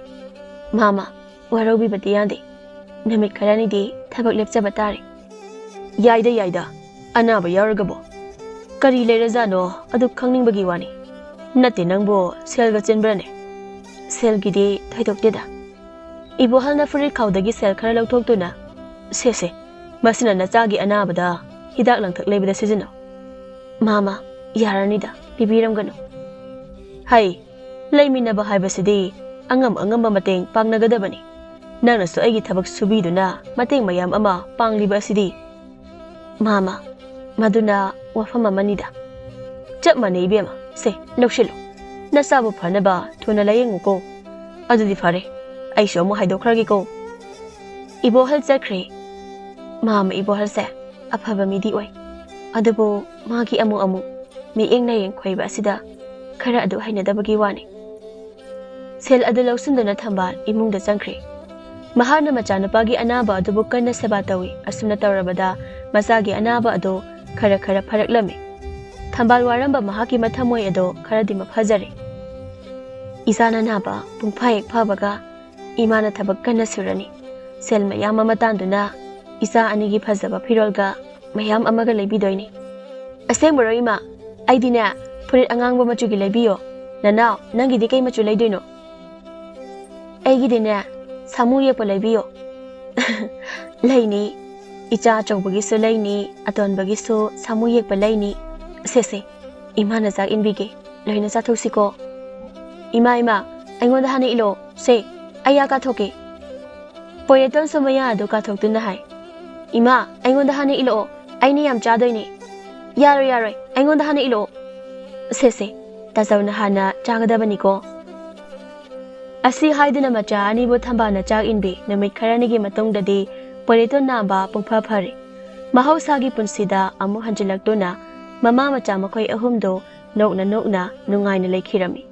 Mama, warobi bati yande. Namit karani di tabak lepsa batari. Yaida, anaba yauragabo. Kari lere zano aduk kangning bagi wani. Nati nangbo selga chenbrane. Selgidi taidok dida. Ibo halna furi kaudagi sel kara lautok tuna. Sese, masina nachagi anabada hidak lang tak lebida sijino. Mama, yaranida, pipiram gano. Hai, laimina ba haibasidi angam ba mateng pangnagadabani. Nang naso aigi tabak subiduna mateng mayam ama pangliba sidi. Mama, maduna wafama manida. Chap mane ibema, se, lokshilo. Nasabu phanaba thuna layeng ko. Adudi fare, aisho mo haidokragi ko. Ibo hal chakre. Mama ibo hal se, afaba midi oi. Adubo magi amu mi eng na yeng khwaiba asida khara adu hainadabagi wani. Sel adu lausundana thambal imungda changkre. Mahana machanapagi anaba adubu kanna seba tawi asumna tawrabada masagi anaba adu khara pharaklame. Thambal waramba mahaki mathamoi ado kharadi mafajare. Isana naba pungphai phabaga imana thabak kanna surani. Sel mayam amatanduna isa anigi phajaba phirolga mayam amaga leibidoini. Asengmaro ima aidina furit angangba machugi leibiyo. Nanao nangidi kai machu leidoino. Aigidina samu yekpa leibiyo. Leini icha chawbagisu leini atonbagisu samu yekpa leini. Sese, imana jak inbige, loina chathoksiko. Ima, aingonda hana ilo, se, aya kathoke. Poyeton somaya adu kathoktuna hai. Ima, aingonda hana ilo, aini yam chadoini. Yaroi, aingonda hana ilo. Sese, tasawna hana chagadabaniko. Asi haiduna macha anibo thambana chak inbi namit kharanigi matongdadi poyeton namba pungpha phare. Mahausagi punsida amu hanjilaktuna mama macha makhoi ahumdo nokna nungaina leikhirami.